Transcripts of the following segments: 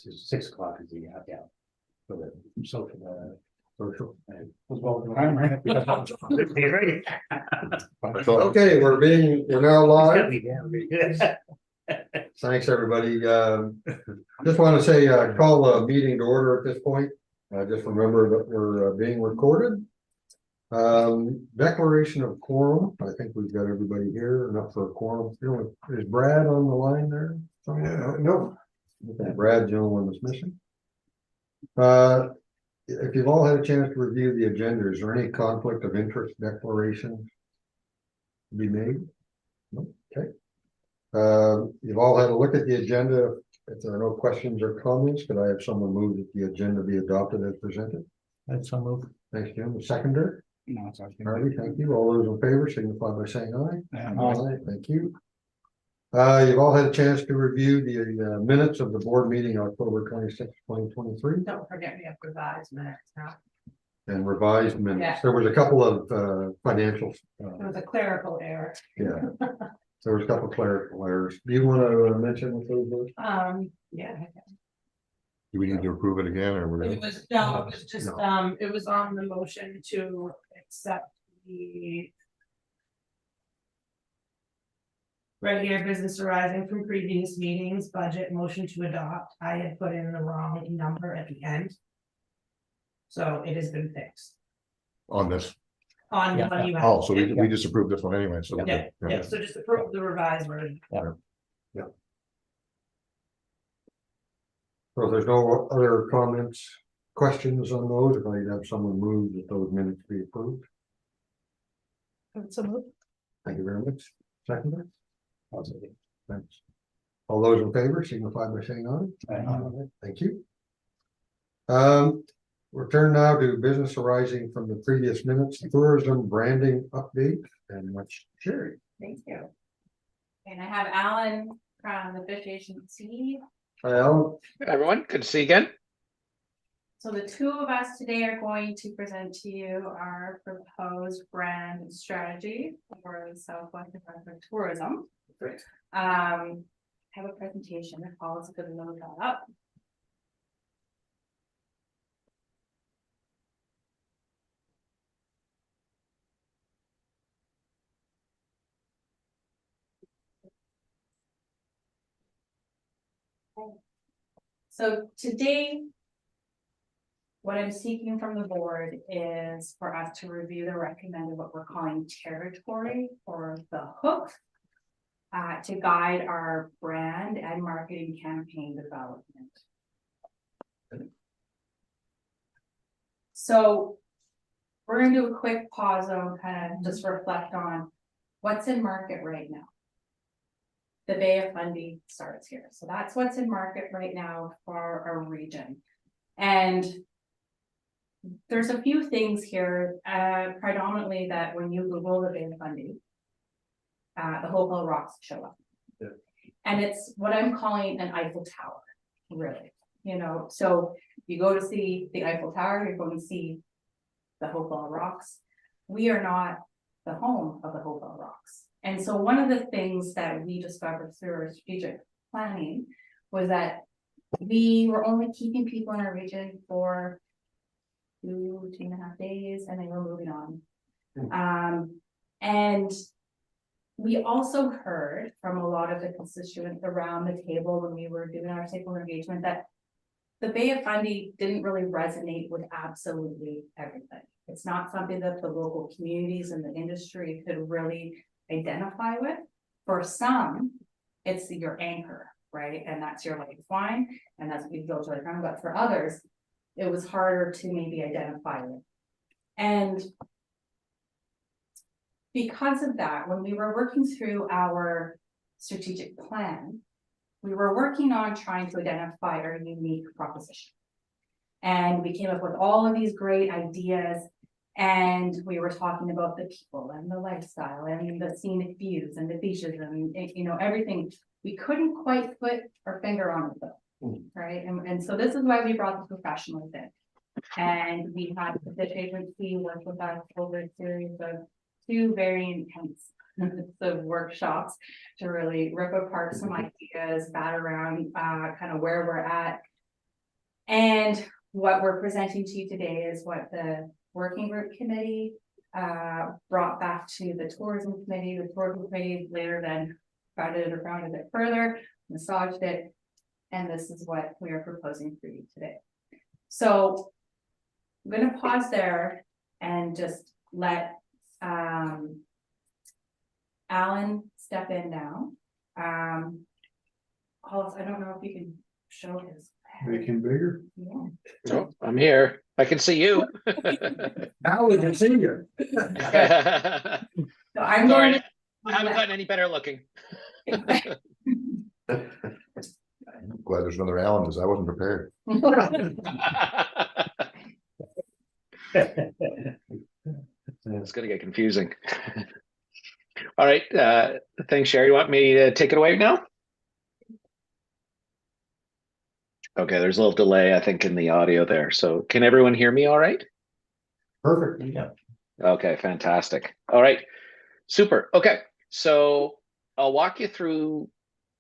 to 6 o'clock is the out for the social. Social. Okay, we're now live. Thanks, everybody. Just want to say, call a meeting to order at this point. Just remember that we're being recorded. Declaration of quorum. I think we've got everybody here enough for a quorum. Is Brad on the line there? No. Okay, Brad, the only one that's missing. If you've all had a chance to review the agenda, is there any conflict of interest declaration to be made? No? Okay. You've all had a look at the agenda. If there are no questions or comments, could I have someone move that the agenda be adopted as presented? That's so moved. Thanks, Jim. The seconder? No, it's okay. Harvey, thank you. All those in favor signify by saying aye. Aye. Thank you. You've all had a chance to review the minutes of the board meeting October 26, 2023. Don't forget we have revised minutes now. And revised minutes. Yeah. There was a couple of financial. It was a clerical error. Yeah. There was a couple of clerical errors. Do you want to mention what those were? Yeah. Do we need to approve it again or It was, no, it was just, it was on the motion to accept the regular business arising from previous meetings, budget motion to adopt. I had put in the wrong number at the end. So it has been fixed On this? on the one you have. Oh, so we just approved this one anyway, so. Yeah, so just approve the revised version. Yeah. So if there's no other comments, questions on those, if I'd have someone move that those minutes be approved. So moved. Thank you very much. Second. Thanks. All those in favor signify by saying aye. Aye. Thank you. Return now to business arising from the previous minutes, tourism branding update and much Sherry. Thank you. And I have Alan from the Fish Agency. Hi, Alan. Everyone, good to see you again. So the two of us today are going to present to you our proposed brand strategy for the Southwest Department of Tourism. Great. I have a presentation that follows a good load that up. So today, what I'm seeking from the board is for us to review the recommended what we're calling territory or the hook to guide our brand and marketing campaign development. So we're going to do a quick pause and kind of just reflect on what's in market right now. The Bay of Fundy starts here. So that's what's in market right now for our region. And there's a few things here, predominantly that when you Google the Bay of Fundy, the Hopewell Rocks show up. Yeah. And it's what I'm calling an Eiffel Tower, really. You know, so you go to see the Eiffel Tower, you're going to see the Hopewell Rocks. We are not the home of the Hopewell Rocks. And so one of the things that we discovered through our strategic planning was that we were only keeping people in our region for 2.5 days, and then we're moving on. And we also heard from a lot of the constituents around the table when we were doing our stakeholder engagement that the Bay of Fundy didn't really resonate with absolutely everything. It's not something that the local communities and the industry could really identify with. For some, it's your anchor, right? And that's your lifeline, and that's what you build your lifeline. But for others, it was harder to maybe identify with. And because of that, when we were working through our strategic plan, we were working on trying to identify our unique proposition. And we came up with all of these great ideas. And we were talking about the people and the lifestyle and the scenic views and the beaches and, you know, everything. We couldn't quite put our finger on it though, right? And so this is why we brought the professionals in. And we had the Fish Agency work with us over a series of 2 very intense workshops to really rip apart some ideas, bat around kind of where we're at, And what we're presenting to you today is what the working group committee brought back to the tourism committee. The tourism committee later then rounded it further, massaged it, and this is what we are proposing for you today. So I'm gonna pause there and just let Alan step in now. Hollis, I don't know if you can show his. Make him bigger. Yeah. Oh, I'm here. I can see you. Now we can see you. Sorry, So I'm going to. I haven't gotten any better looking. Glad there's another Alan, because I wasn't prepared. It's gonna get confusing. All right, thanks, Sherry. You want me to take it away now? Okay, there's a little delay, I think, in the audio there. So can everyone hear me all right? Perfect. Yeah. Okay, fantastic. All right, super. Okay, so I'll walk you through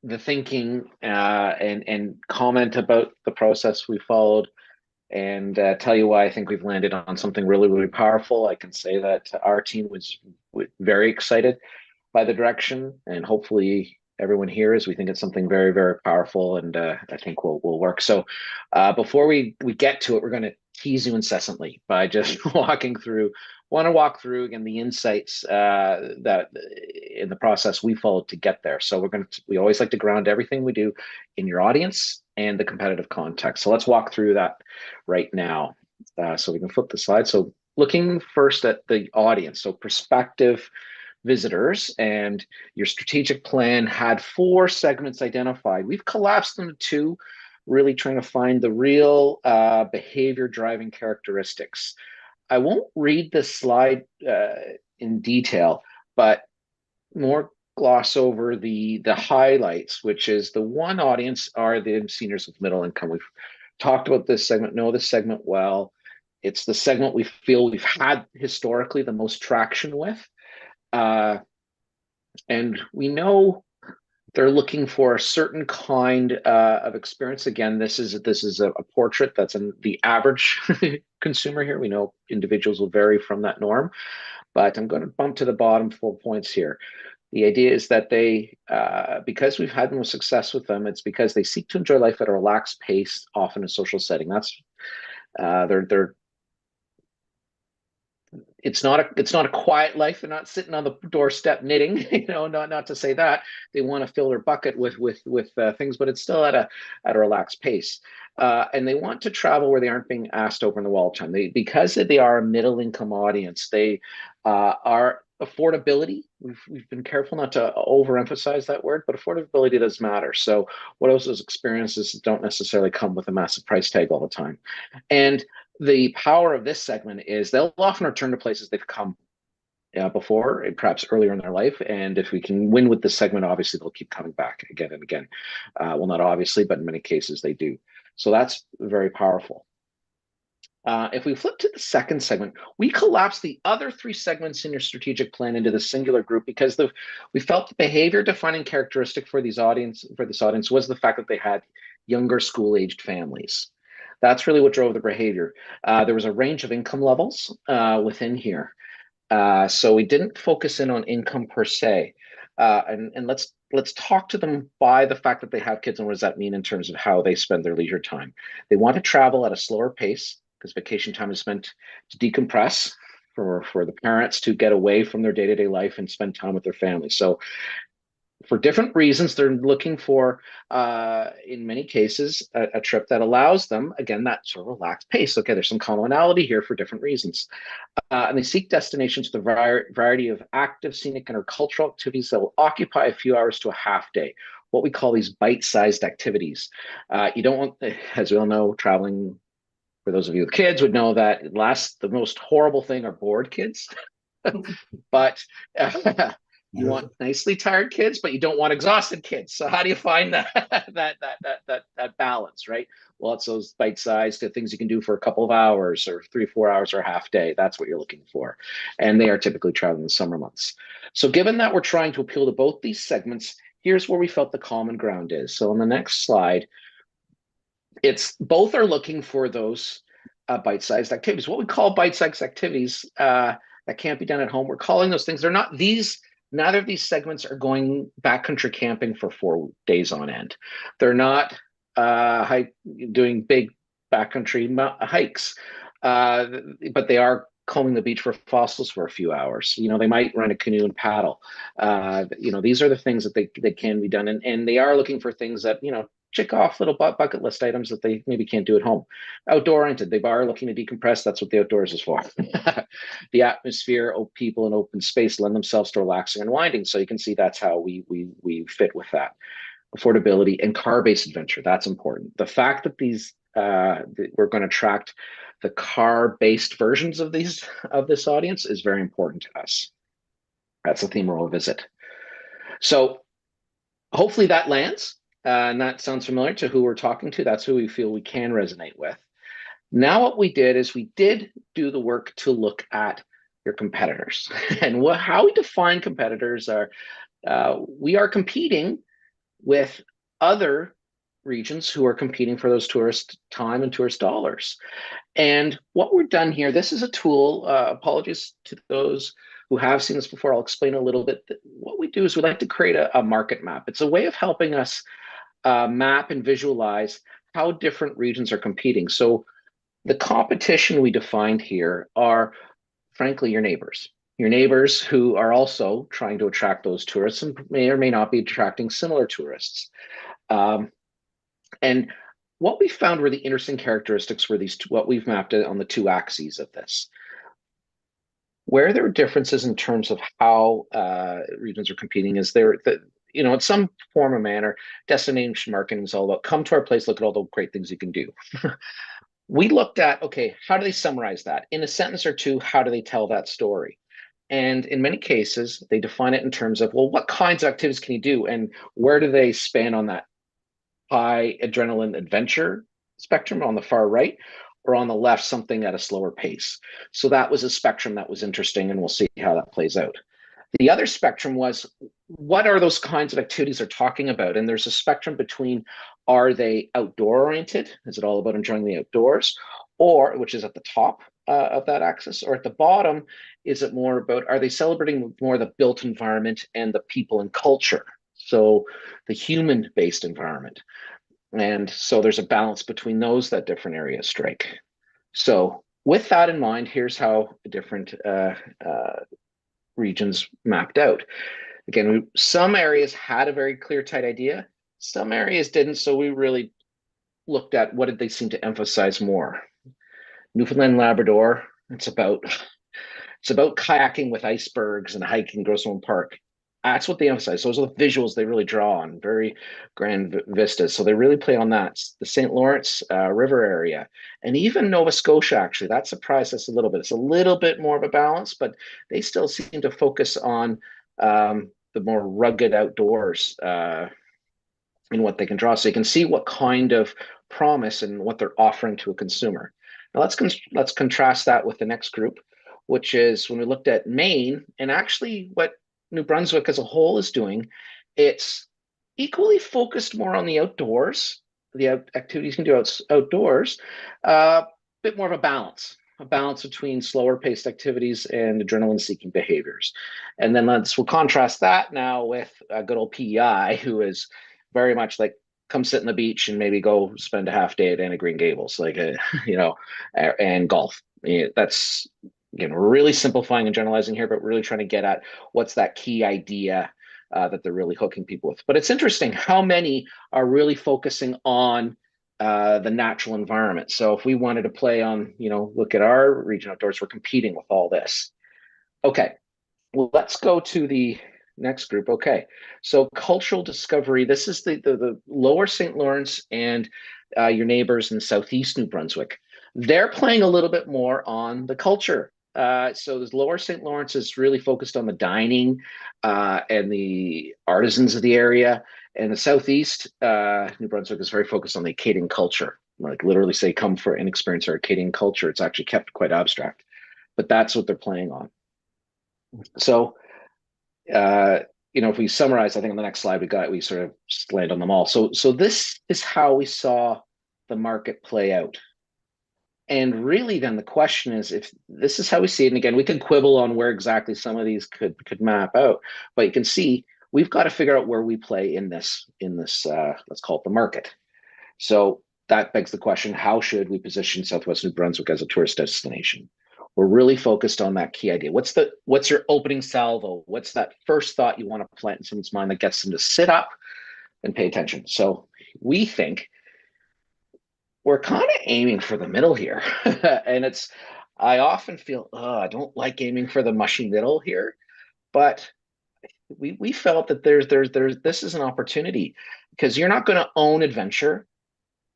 the thinking and comment about the process we followed and tell you why I think we've landed on something really, really powerful. I can say that our team was very excited by the direction, and hopefully everyone here is. We think it's something very, very powerful, and I think will work. So before we get to it, we're going to tease you incessantly by just want to walk through again the insights that in the process we followed to get there. So we always like to ground everything we do in your audience and the competitive context. So let's walk through that right now. So we can flip the slide. So looking first at the audience, so prospective visitors, and your strategic plan had 4 segments identified. We've collapsed them to 2, really trying to find the real behavior driving characteristics. I won't read this slide in detail, but more gloss over the highlights, which is the one audience are the seniors with middle income. We've talked about this segment, know this segment well. It's the segment we feel we've had historically the most traction with. And we know they're looking for a certain kind of experience. Again, this is a portrait that's in the average consumer here. We know individuals will vary from that norm, but I'm going to bump to the bottom 4 points here. The idea is that they, because we've had more success with them, it's because they seek to enjoy life at a relaxed pace, often in a social setting. That's it's not a quiet life. They're not sitting on the doorstep knitting, not to say that they want to fill their bucket with things, but it's still at a relaxed pace. And they want to travel where they aren't being asked to open the wall time. Because they are a middle income audience, they are affordability. We've been careful not to overemphasize that word, but affordability does matter. So what else those experiences don't necessarily come with a massive price tag all the time. And the power of this segment is they'll often return to places they've come before, perhaps earlier in their life. And if we can win with this segment, obviously they'll keep coming back again and again. Well, not obviously, but in many cases they do. So that's very powerful. If we flip to the second segment, we collapse the other 3 segments in your strategic plan into the singular group because we felt the behavior defining characteristic for this audience was the fact that they had younger school-aged families. That's really what drove the behavior. There was a range of income levels within here. So we didn't focus in on income per se. And let's talk to them by the fact that they have kids and what does that mean in terms of how they spend their leisure time. They want to travel at a slower pace because vacation time is spent to decompress for the parents to get away from their day-to-day life and spend time with their family. So for different reasons, they're looking for, in many cases, a trip that allows them, again, that sort of relaxed pace. Okay, there's some commonality here for different reasons. And they seek destinations with a variety of active, scenic, and cultural activities that will occupy a few hours to a half day, what we call these bite-sized activities. You don't want, as we all know, traveling, for those of you with kids would know that the most horrible thing are bored kids. But you want nicely tired kids, but you don't want exhausted kids. So how do you find that balance, right? Well, it's those bite-sized things you can do for a couple of hours or 3-4 hours or a half day. That's what you're looking for. And they are typically traveling in the summer months. So given that we're trying to appeal to both these segments, here's where we felt the common ground is. So on the next slide, it's both are looking for those bite-sized activities. What we call bite-sized activities that can't be done at home, we're calling those things. They're not these. Neither of these segments are going backcountry camping for 4 days on end. They're not doing big backcountry hikes, but they are combing the beach for fossils for a few hours. They might run a canoe and paddle. These are the things that they can be done, and they are looking for things that check off little bucket list items that they maybe can't do at home. Outdoor oriented, they are looking to decompress. That's what the outdoors is for. The atmosphere, people, and open space lend themselves to relaxing and winding. So you can see that's how we fit with that. Affordability and car-based adventure. That's important. The fact that we're going to attract the car-based versions of this audience is very important to us. That's a theme we'll visit. So hopefully that lands. And that sounds familiar to who we're talking to. That's who we feel we can resonate with. Now, what we did is we did do the work to look at your competitors. And how we define competitors are, we are competing with other regions who are competing for those tourist time and tourist dollars. And what we're done here, this is a tool, apologies to those who have seen this before, I'll explain a little bit. What we do is we like to create a market map. It's a way of helping us map and visualize how different regions are competing. So the competition we defined here are, frankly, your neighbors who are also trying to attract those tourists and may or may not be attracting similar tourists. And what we found were the interesting characteristics were what we've mapped on the 2 axes of this. Where there are differences in terms of how regions are competing is in some form or manner, destination marketing is all about come to our place, look at all the great things you can do. We looked at, okay, how do they summarize that? In a sentence or 2, how do they tell that story? And in many cases, they define it in terms of, well, what kinds of activities can you do? And where do they span on that high adrenaline adventure spectrum on the far right, or on the left, something at a slower pace? So that was a spectrum that was interesting, and we'll see how that plays out. The other spectrum was, what are those kinds of activities they're talking about? And there's a spectrum between, are they outdoor oriented? Is it all about enjoying the outdoors? Or, which is at the top of that axis, or at the bottom, is it more about, are they celebrating more the built environment and the people and culture? So the human-based environment. And so there's a balance between those that different areas strike. So with that in mind, here's how different regions mapped out. Again, some areas had a very clear, tight idea. Some areas didn't. So we really looked at what did they seem to emphasize more. Newfoundland, Labrador, it's about kayaking with icebergs and hiking Grossmont Park. That's what they emphasize. Those are the visuals they really draw on, very grand vistas. So they really play on that. The St. Lawrence River area, and even Nova Scotia, actually, that surprised us a little bit. It's a little bit more of a balance, but they still seem to focus on the more rugged outdoors in what they can draw. So you can see what kind of promise and what they're offering to a consumer. Now let's contrast that with the next group, which is when we looked at Maine, and actually what New Brunswick as a whole is doing, it's equally focused more on the outdoors, the activities you can do outdoors, a bit more of a balance between slower paced activities and adrenaline seeking behaviors. And then we'll contrast that now with a good old PEI, who is very much like, come sit on the beach and maybe go spend a half day at Anna Green Gables, and golf. That's, again, we're really simplifying and generalizing here, but really trying to get at what's that key idea that they're really hooking people with. But it's interesting how many are really focusing on the natural environment. So if we wanted to play on, look at our region outdoors, we're competing with all this. Okay, well, let's go to the next group. Okay, so cultural discovery. This is the lower St. Lawrence and your neighbors in southeast New Brunswick. They're playing a little bit more on the culture. So this lower St. Lawrence is really focused on the dining and the artisans of the area. And the southeast New Brunswick is very focused on the Acadian culture. Like literally say, come for and experience our Acadian culture. It's actually kept quite abstract, but that's what they're playing on. So, if we summarize, I think on the next slide, we sort of land on them all. So this is how we saw the market play out. And really then the question is, if this is how we see it, and again, we can quibble on where exactly some of these could map out, but you can see we've got to figure out where we play in this, let's call it the market. So that begs the question, how should we position Southwest New Brunswick as a tourist destination? We're really focused on that key idea. What's your opening salvo? What's that first thought you want to plant in someone's mind that gets them to sit up and pay attention? So we think we're kind of aiming for the middle here. And I often feel, I don't like aiming for the mushy middle here, but we felt that this is an opportunity, because you're not going to own adventure,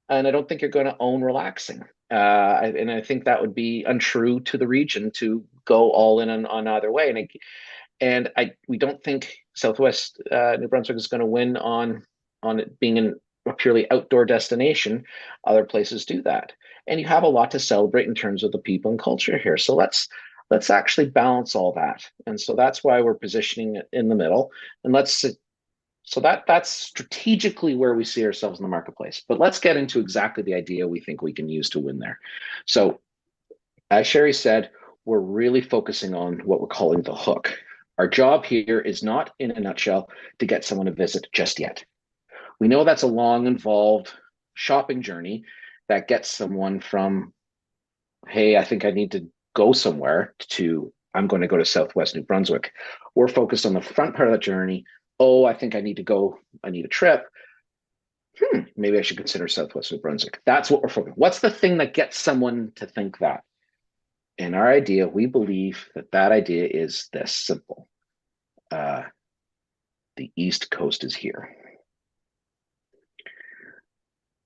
and I don't think you're going to own relaxing. And I think that would be untrue to the region to go all in on either way. We don't think Southwest New Brunswick is going to win on it being a purely outdoor destination. Other places do that, and you have a lot to celebrate in terms of the people and culture here. So let's actually balance all that, and so that's why we're positioning it in the middle. And that's strategically where we see ourselves in the marketplace. But let's get into exactly the idea we think we can use to win there. So, as Sherry said, we're really focusing on what we're calling the hook. Our job here is not, in a nutshell, to get someone to visit just yet. We know that's a long, involved shopping journey that gets someone from, hey, I think I need to go somewhere, to, I'm going to go to Southwest New Brunswick. We're focused on the front part of the journey. Oh, I think I need to go, I need a trip. Maybe I should consider Southwest New Brunswick. That's what we're focusing on. What's the thing that gets someone to think that? And our idea, we believe that idea is this simple. The East Coast is here.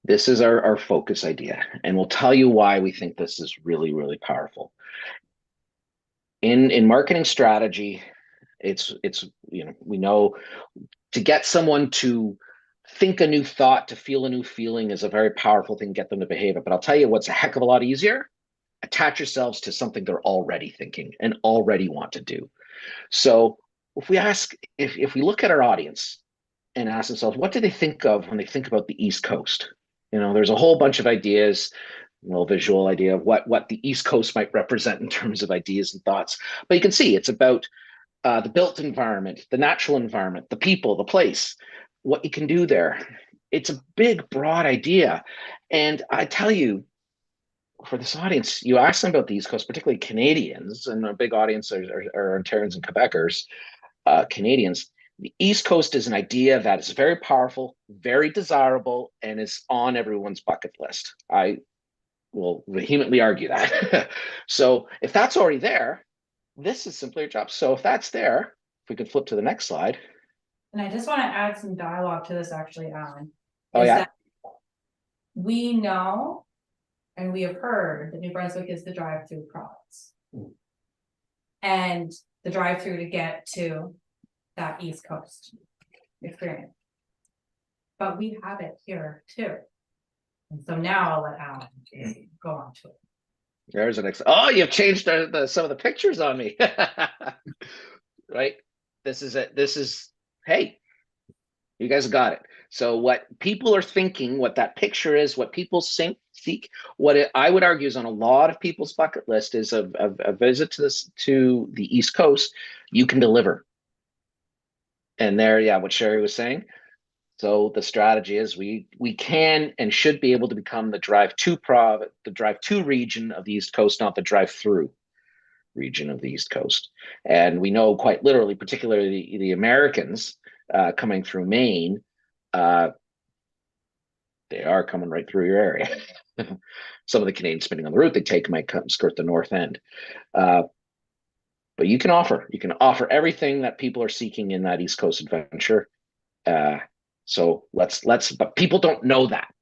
This is our focus idea, and we'll tell you why we think this is really, really powerful. In marketing strategy, it's we know to get someone to think a new thought, to feel a new feeling is a very powerful thing to get them to behave it. But I'll tell you what's a heck of a lot easier. Attach yourselves to something they're already thinking and already want to do. So if we look at our audience and ask themselves, what do they think of when they think about the East Coast? There's a whole bunch of ideas, visual idea of what the East Coast might represent in terms of ideas and thoughts. But you can see it's about the built environment, the natural environment, the people, the place, what you can do there. It's a big, broad idea. And I tell you, for this audience, you ask them about the East Coast, particularly Canadians, and a big audience are Ontarians and Quebecers, Canadians. The East Coast is an idea that is very powerful, very desirable, and is on everyone's bucket list. I will vehemently argue that. So if that's already there, this is simply your job. So if that's there, if we could flip to the next slide. And I just want to add some dialogue to this, actually, Alan. Oh, yeah. We know and we have heard that New Brunswick is the drive-through province. And the drive-through to get to that East Coast experience. But we have it here too. And so now I'll let Alan go on to it. There's an you've changed some of the pictures on me. Right? This is it. This is, hey, you guys got it. So what people are thinking, what that picture is, what people seek, I would argue is on a lot of people's bucket list is a visit to the East Coast. You can deliver. And there, yeah, what Sherry was saying. So the strategy is we can and should be able to become the drive-to region of the East Coast, not the drive-through region of the East Coast. And we know quite literally, particularly the Americans coming through Maine, they are coming right through your area. Some of the Canadians spending on the route they take might come skirt the north end. But you can offer everything that people are seeking in that East Coast adventure. So but people don't know that.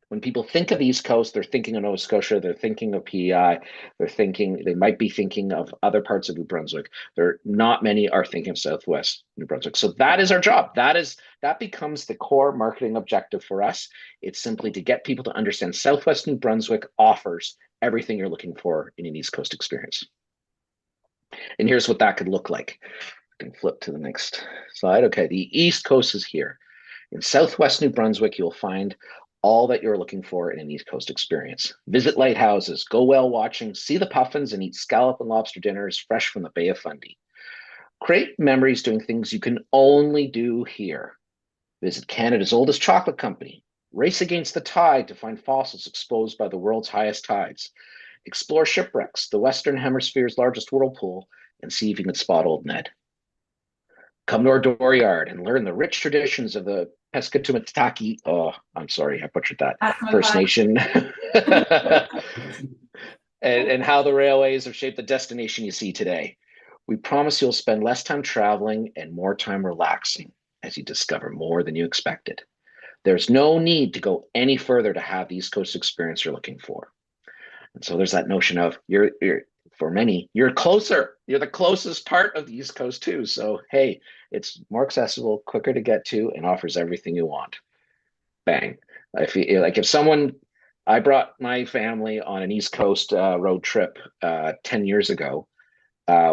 When people think of the East Coast, they're thinking of Nova Scotia, they're thinking of PEI, they might be thinking of other parts of New Brunswick. Not many are thinking of Southwest New Brunswick. So that is our job. That becomes the core marketing objective for us. It's simply to get people to understand Southwest New Brunswick offers everything you're looking for in an East Coast experience. And here's what that could look like. I can flip to the next slide. Okay, the East Coast is here. In Southwest New Brunswick, you'll find all that you're looking for in an East Coast experience. Visit lighthouses, go whale watching, see the puffins, and eat scallop and lobster dinners fresh from the Bay of Fundy. Create memories doing things you can only do here. Visit Canada's oldest chocolate company. Race against the tide to find fossils exposed by the world's highest tides. Explore shipwrecks, the Western Hemisphere's largest whirlpool, and see if you can spot Old Ned. Come to our dooryard and learn the rich traditions of the Pescatumataki. Oh, I'm sorry, I butchered that. First Nation. and how the railways have shaped the destination you see today. We promise you'll spend less time traveling and more time relaxing as you discover more than you expected. There's no need to go any further to have the East Coast experience you're looking for. And so there's that notion of you're for many, you're closer. You're the closest part of the East Coast too. So hey, it's more accessible, quicker to get to, and offers everything you want. Bang. I feel like I brought my family on an East Coast road trip 10 years ago.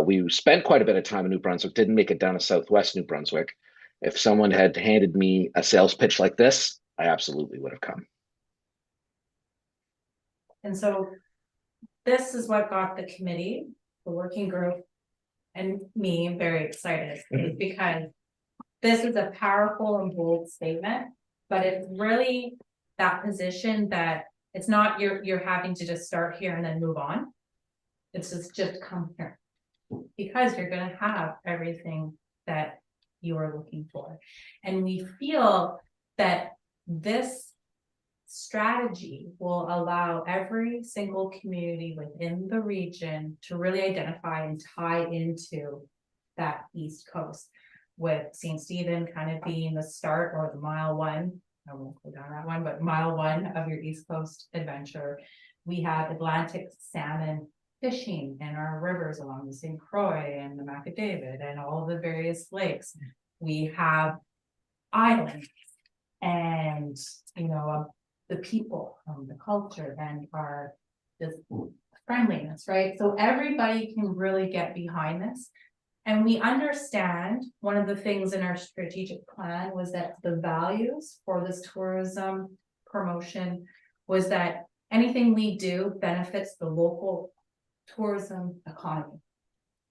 We spent quite a bit of time in New Brunswick, didn't make it down to Southwest New Brunswick. If someone had handed me a sales pitch like this, I absolutely would have come. And so this is what got the committee, the working group, and me very excited, because this is a powerful and bold statement, but it's really that position that it's not you're having to just start here and then move on. It's just come here, because you're going to have everything that you are looking for. And we feel that this strategy will allow every single community within the region to really identify and tie into that East Coast, with St. Stephen kind of being the start, or the mile one. I won't go down that one, but mile one of your East Coast adventure. We have Atlantic salmon fishing in our rivers along the St. Croix and the Macadavid and all the various lakes. We have islands and, the people, the culture, and our just friendliness, right? So everybody can really get behind this. And we understand one of the things in our strategic plan was that the values for this tourism promotion was that anything we do benefits the local tourism economy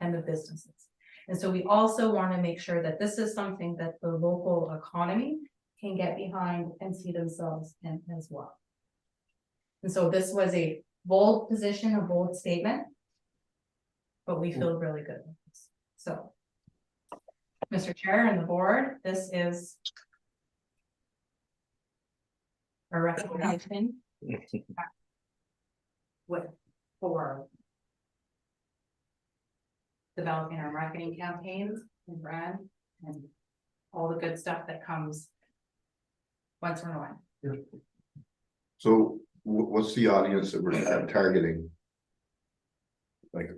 and the businesses. And so we also want to make sure that this is something that the local economy can get behind and see themselves in as well. And so this was a bold position, a bold statement, but we feel really good with this. So, Mr. Chair and the board, this is a recommendation for developing our marketing campaigns and brand and all the good stuff that comes once we're on. So what's the audience that we're targeting? Like,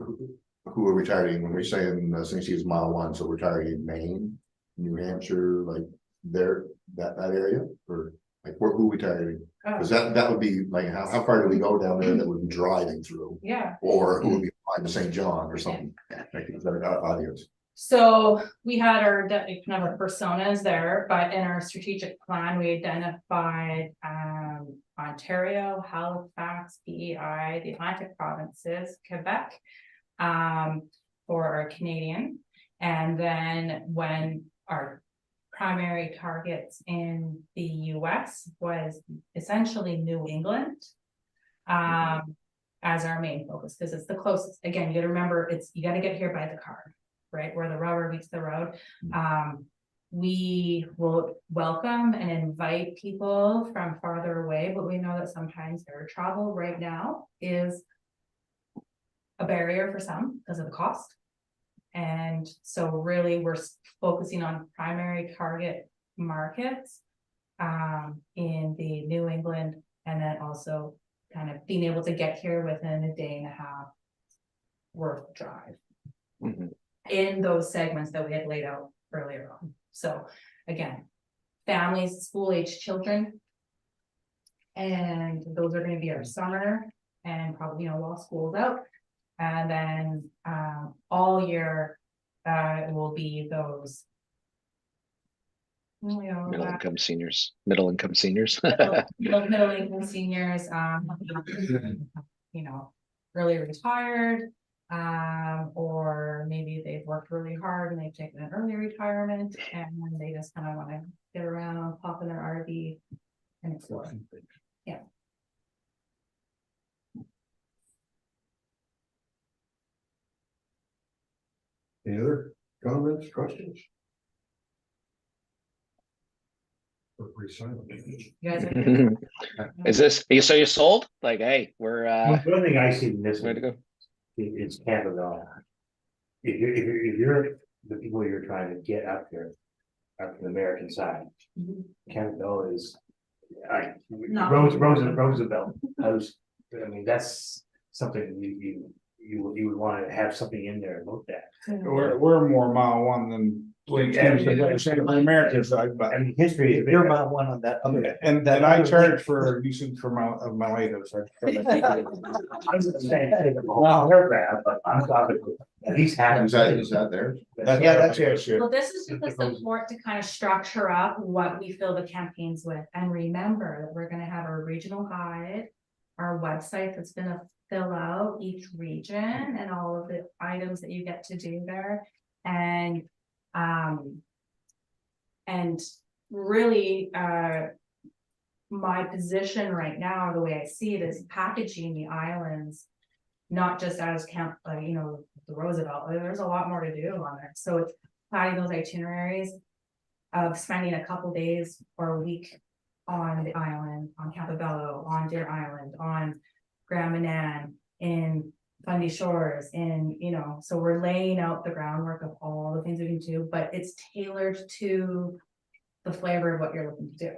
who are we targeting when we're saying St. Stephen's mile one? So we're targeting Maine, New Hampshire, like that area, or like who are we targeting? Because that would be like how far do we go down there that would be driving through? Yeah. Or who would be flying to St. John or something? Like that audience. So we had our kind of our personas there, but in our strategic plan, we identified Ontario, Halifax, PEI, the Atlantic provinces, Quebec, for our Canadian. And then when our primary targets in the US was essentially New England, as our main focus, because it's the closest. Again, you got to remember, you got to get here by the car. Right, where the rubber meets the road. We will welcome and invite people from farther away, but we know that sometimes air travel right now is a barrier for some because of the cost. And so really we're focusing on primary target markets in the New England, and then also kind of being able to get here within a day and a half worth drive. In those segments that we had laid out earlier on. So again, families, school-age children, and those are going to be our summer and probably, while school's out. And then all year will be those You know, Middle income seniors, middle income seniors. middle income seniors, you know, early retired. Or maybe they've worked really hard and they've taken an early retirement and then they just kind of want to get around, pop in their RV and explore. Yeah. Any other comments, questions? We're pretty silent. You guys are. Is this, so you sold? Like, hey, we're, The only thing I see in this way to go. is Canada. If you're the people you're trying to get out there, out from the American side, Mhm. Canada is. Not- Roosevelt, I mean, that's something you would want to have something in there looked at. We're more mile one than the American side, but. I mean, history is. You're about one on that other. And then I charge for usage for my items. I'm just saying, well, they're bad, but I'm talking, he's happy. Is that theirs? Yeah, that's it, sure. Well, this is just the support to kind of structure up what we fill the campaigns with, and remember that we're gonna have our regional guide. Our website that's gonna fill out each region and all of the items that you get to do there. And really, my position right now, the way I see it, is packaging the islands. Not just as camp, you know, the Roosevelt, there's a lot more to do on it, so it's planning those itineraries. Of spending a couple days or a week on the island, on Campobello, on Deer Island, on Grand Manan, in Fundy Shores, in, you know, so we're laying out the groundwork of all the things we can do, but it's tailored to the flavor of what you're looking to do.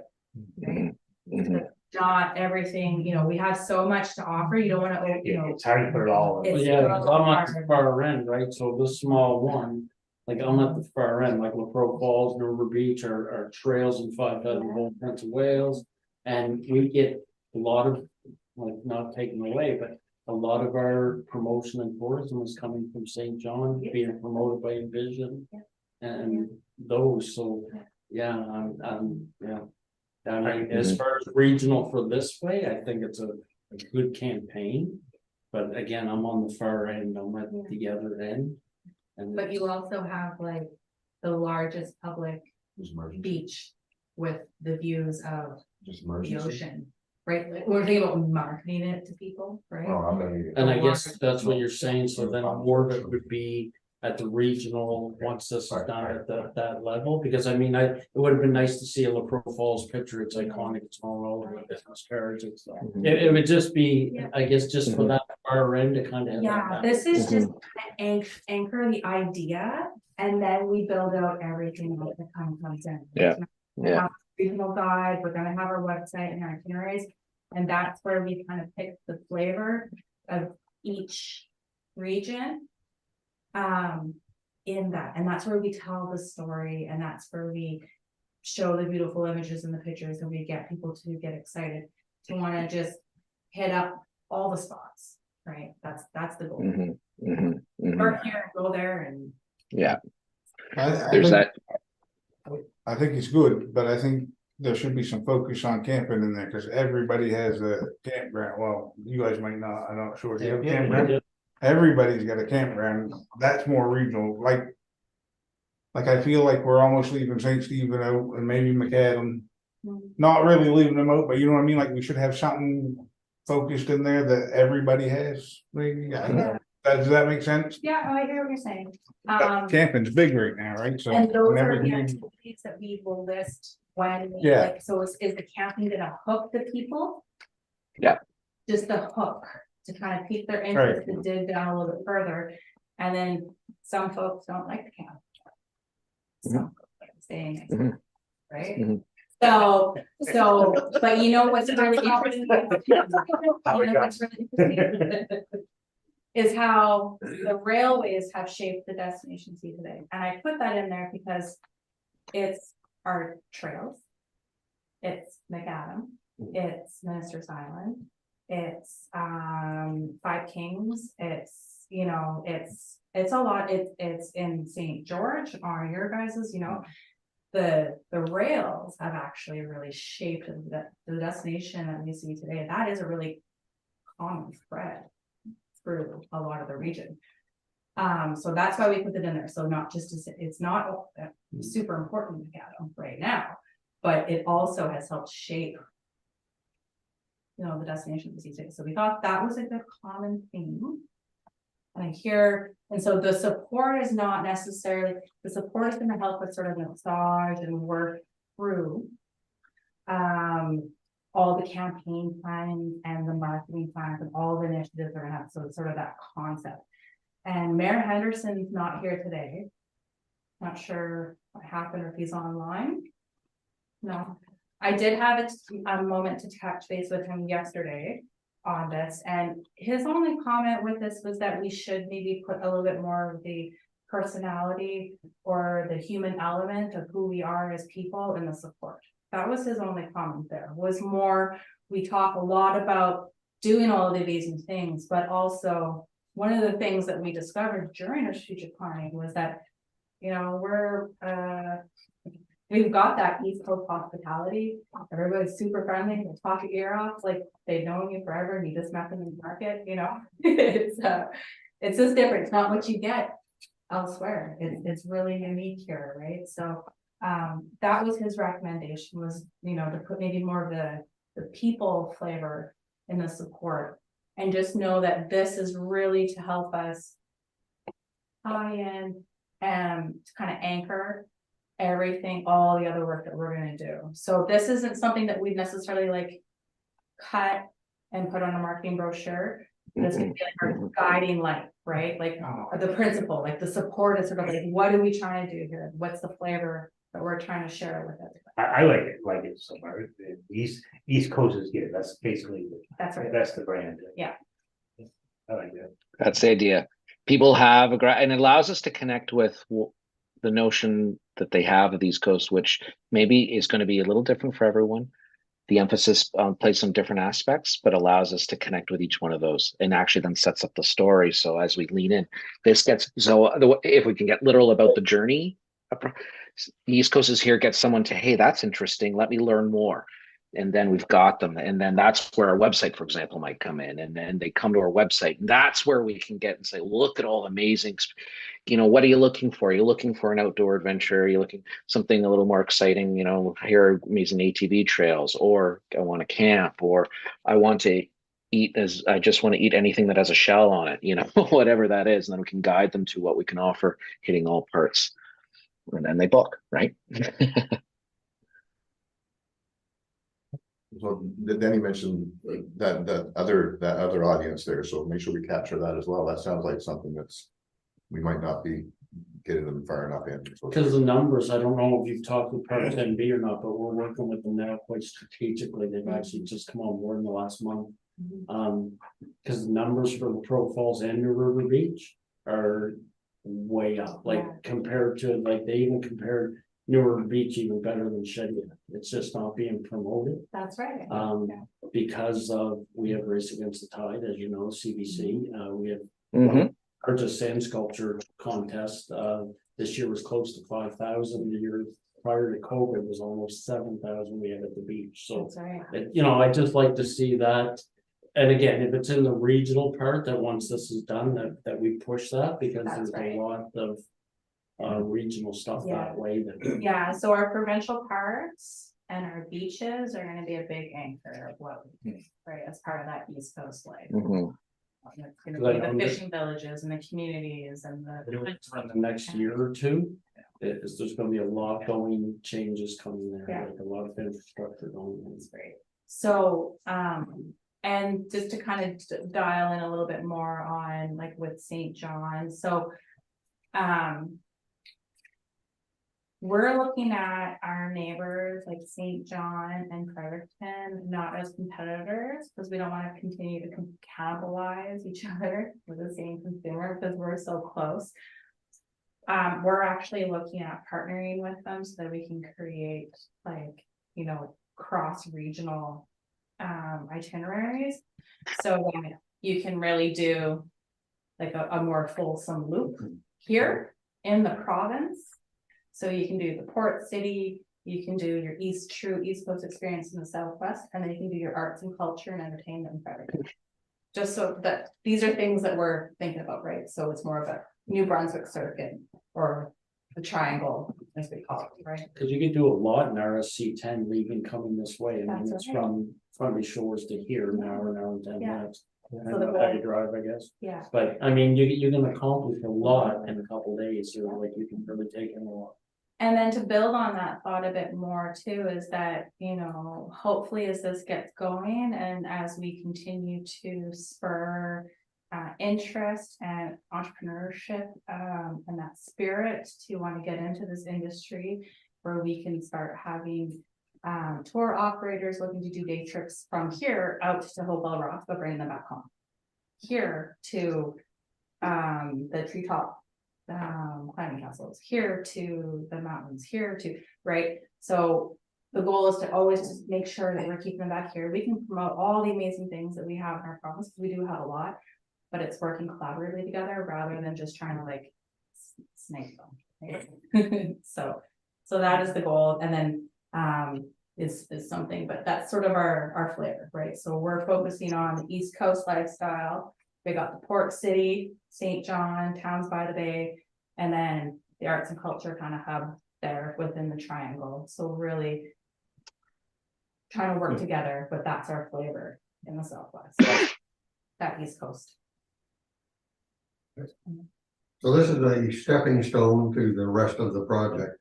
Right? Mhm. Not everything, you know, we have so much to offer, you don't wanna, you know. It's hard to put it all in. It's Yeah, so I'm at the hard. far end, right, so this small one, like I'm at the far end, like La Croix Falls, River Beach are trails and 5,000 Prince of Wales. And we get a lot of, like, not taken away, but a lot of our promotion and tourism is coming from St. John, being promoted by Envision. Yeah. And those, so, yeah, yeah. I mean, as Mhm. far as regional for this way, I think it's a good campaign. But again, I'm on the far end, I'm at the other end. And But you also have like the largest public Just emergency. beach with the views of Just the emergency. ocean, right? Like, we're thinking about marketing it to people, right? Oh, I bet. And I guess that's what you're saying, so then more of it would be at the regional, once this is done at that level, because I mean, it would have been nice to see a La Croix Falls picture, it's iconic, it's all over the business cards, it's. Mhm. It would just be, Yeah. I guess, just for that far end to kind of. Yeah, this is just anchor the idea, and then we build out everything else that kind of comes in. Yeah, We'll yeah. have a Regional guide, we're gonna have our website and our itineraries, and that's where we kind of pick the flavor of each region. In that, and that's where we tell the story, and that's where we show the beautiful images and the pictures, and we get people to get excited to want to just hit up all the spots, right? That's the goal. Mhm. Mhm. Mhm. Work here, go there, and Yeah, I there's think, that. I think it's good, but I think there should be some focus on camping in there, cause everybody has a campground, well, you guys might not, I'm not sure. Do you have a campground? Everybody's got a campground, that's more regional, like. Like I feel like we're almost leaving St. Stephen out and maybe McAdam, not really leaving them out, but you know what I mean, like we should have something. Focused in there that everybody has, maybe, I don't know. Does that make sense? yeah, I hear what you're saying. Camping's big right now, right, so. And those never are the knew- activities that we will list when, Yeah. like, so is the camping gonna hook the people? Yeah. Just the hook, to kind of pique their interest and dig down a little bit further, and then some folks don't like the camp. Some folks like staying, Mhm. right? Mhm. So, but you know what's really interesting? You know what's really interesting? Is how the railways have shaped the destination sea today, and I put that in there because it's our trails. It's McAdam, it's Minister's Island, it's Five Kings, it's, you know, it's a lot, it's in St. George, or your guys's, you know. the rails have actually really shaped the destination that we see today. That is a really common thread through a lot of the region. So that's why we put it in there. So not just to say, it's not super important to get them right now, but it also has helped shape, you know, the destination we see today. So we thought that was a good common theme. And so the support is not necessarily, the support is going to help us sort of massage and work through all the campaign plans and the marketing plans and all the initiatives are gonna have. So it's sort of that concept. And Mayor Henderson's not here today. Not sure what happened or if he's online. No, I did have a moment to touch base with him yesterday on this, and his only comment with this was that we should maybe put a little bit more of the personality or the human element of who we are as people in the support. That was his only comment there, was more, we talk a lot about doing all of the amazing things, but also one of the things that we discovered during our strategic planning was that, you know, we've got that East Coast hospitality. Everybody's super friendly, they talk your ear off, like they've known you forever and you just met them in the market, you know. It's just different. It's not what you get elsewhere. It's really unique here, right? So that was his recommendation, was, you know, to put maybe more of the people flavor in the support, and just know that this is really to help us tie in and to kind of anchor everything, all the other work that we're going to do. So this isn't something that we necessarily like cut and put on a marketing brochure. This can be like our guiding light, right? Like the principle, like the support is sort of like, what are we trying to do here? What's the flavor that we're trying to share with it? I like it so far. East Coast is good. That's basically, That's right. that's the brand. Yeah. I like that. That's the idea. People have and it allows us to connect with the notion that they have of the East Coast, which maybe is going to be a little different for everyone. The emphasis plays some different aspects, but allows us to connect with each one of those, and actually then sets up the story. So as we lean in, this gets, so if we can get literal about the journey, the East Coast is here, get someone to, hey, that's interesting, let me learn more. And then we've got them. And then that's where our website, for example, might come in. And then they come to our website. And that's where we can get and say, look at all the amazing, you know, what are you looking for? Are you looking for an outdoor adventure? Are you looking something a little more exciting? You know, here are amazing ATV trails, or I want to camp, or I want to eat I just want to eat anything that has a shell on it, you know, whatever that is. And then we can guide them to what we can offer, hitting all parts. And then they book, right? So Danny mentioned that other audience there, so make sure we capture that as well. That sounds like something we might not be getting them far enough in. Because the numbers, I don't know if you've talked with Parks NB or not, but we're working with them now quite strategically. They've actually just come on board in the last month. Because the numbers for the Pro Falls and New River Beach are way up, like compared to, like they even compared New River Beach even better than Shediac. It's just not being promoted. That's right. Because of, we have Race Against the Tide, as you know, CBC. We have Artist Sand Sculpture Contest. This year was close to 5,000. The year prior to COVID was almost 7,000 we had at the beach. So, you know, I just like to see that. And again, if it's in the regional part, that once this is done, that we push that, because there's a lot of regional stuff that way. So our provincial parks and our beaches are going to be a big anchor of what we do, right, as part of that East Coast life. It's going to be the fishing villages and the communities and the next year or two, there's going to be a lot changes coming there, like a lot of infrastructure going. That's great. So and just to kind of dial in a little bit more on like with St. John. So we're looking at our neighbors like St. John and Fredericton not as competitors, because we don't want to continue to cannibalize each other with the same consumer, because we're so close. We're actually looking at partnering with them so that we can create, like, you know, cross-regional itineraries, so that you can really do like a more fulsome loop here in the province. So you can do the port city, you can do your true East Coast experience in the Southwest, and then you can do your arts and culture and entertainment for everything. Just so that, these are things that we're thinking about, right? So it's more of a New Brunswick circuit or the triangle, as we call it, right? Cause you could do a lot in RSC 10 leaving coming this way, I mean, That's it's right. from Fundy Shores to here, an hour and 10 Yeah. minutes. So the Depending on how you drive, I guess, Yeah, but I mean, you're gonna accomplish a lot in a couple days, so like you can really take in a lot. and then to build on that thought a bit more too, is that, you know, hopefully as this gets going and as we continue to spur interest and entrepreneurship, and that spirit to want to get into this industry, where we can start having tour operators looking to do day trips from here out to Hopewell Rock, but bringing them back home. Here to the treetop climbing castles, here to the mountains, here to, right? So the goal is to always just make sure that we're keeping them back here. We can promote all the amazing things that we have in our province, because we do have a lot, but it's working collaboratively together rather than just trying to like snake them. Right? So that is the goal, and then is something, but that's sort of our flavor, right? So we're focusing on the East Coast lifestyle. We got the port city, St. John, towns by the bay, and then the arts and culture kind of hub there within the triangle. So really trying to work together, but that's our flavor in the Southwest, that East Coast. So this is a stepping stone to the rest of the project.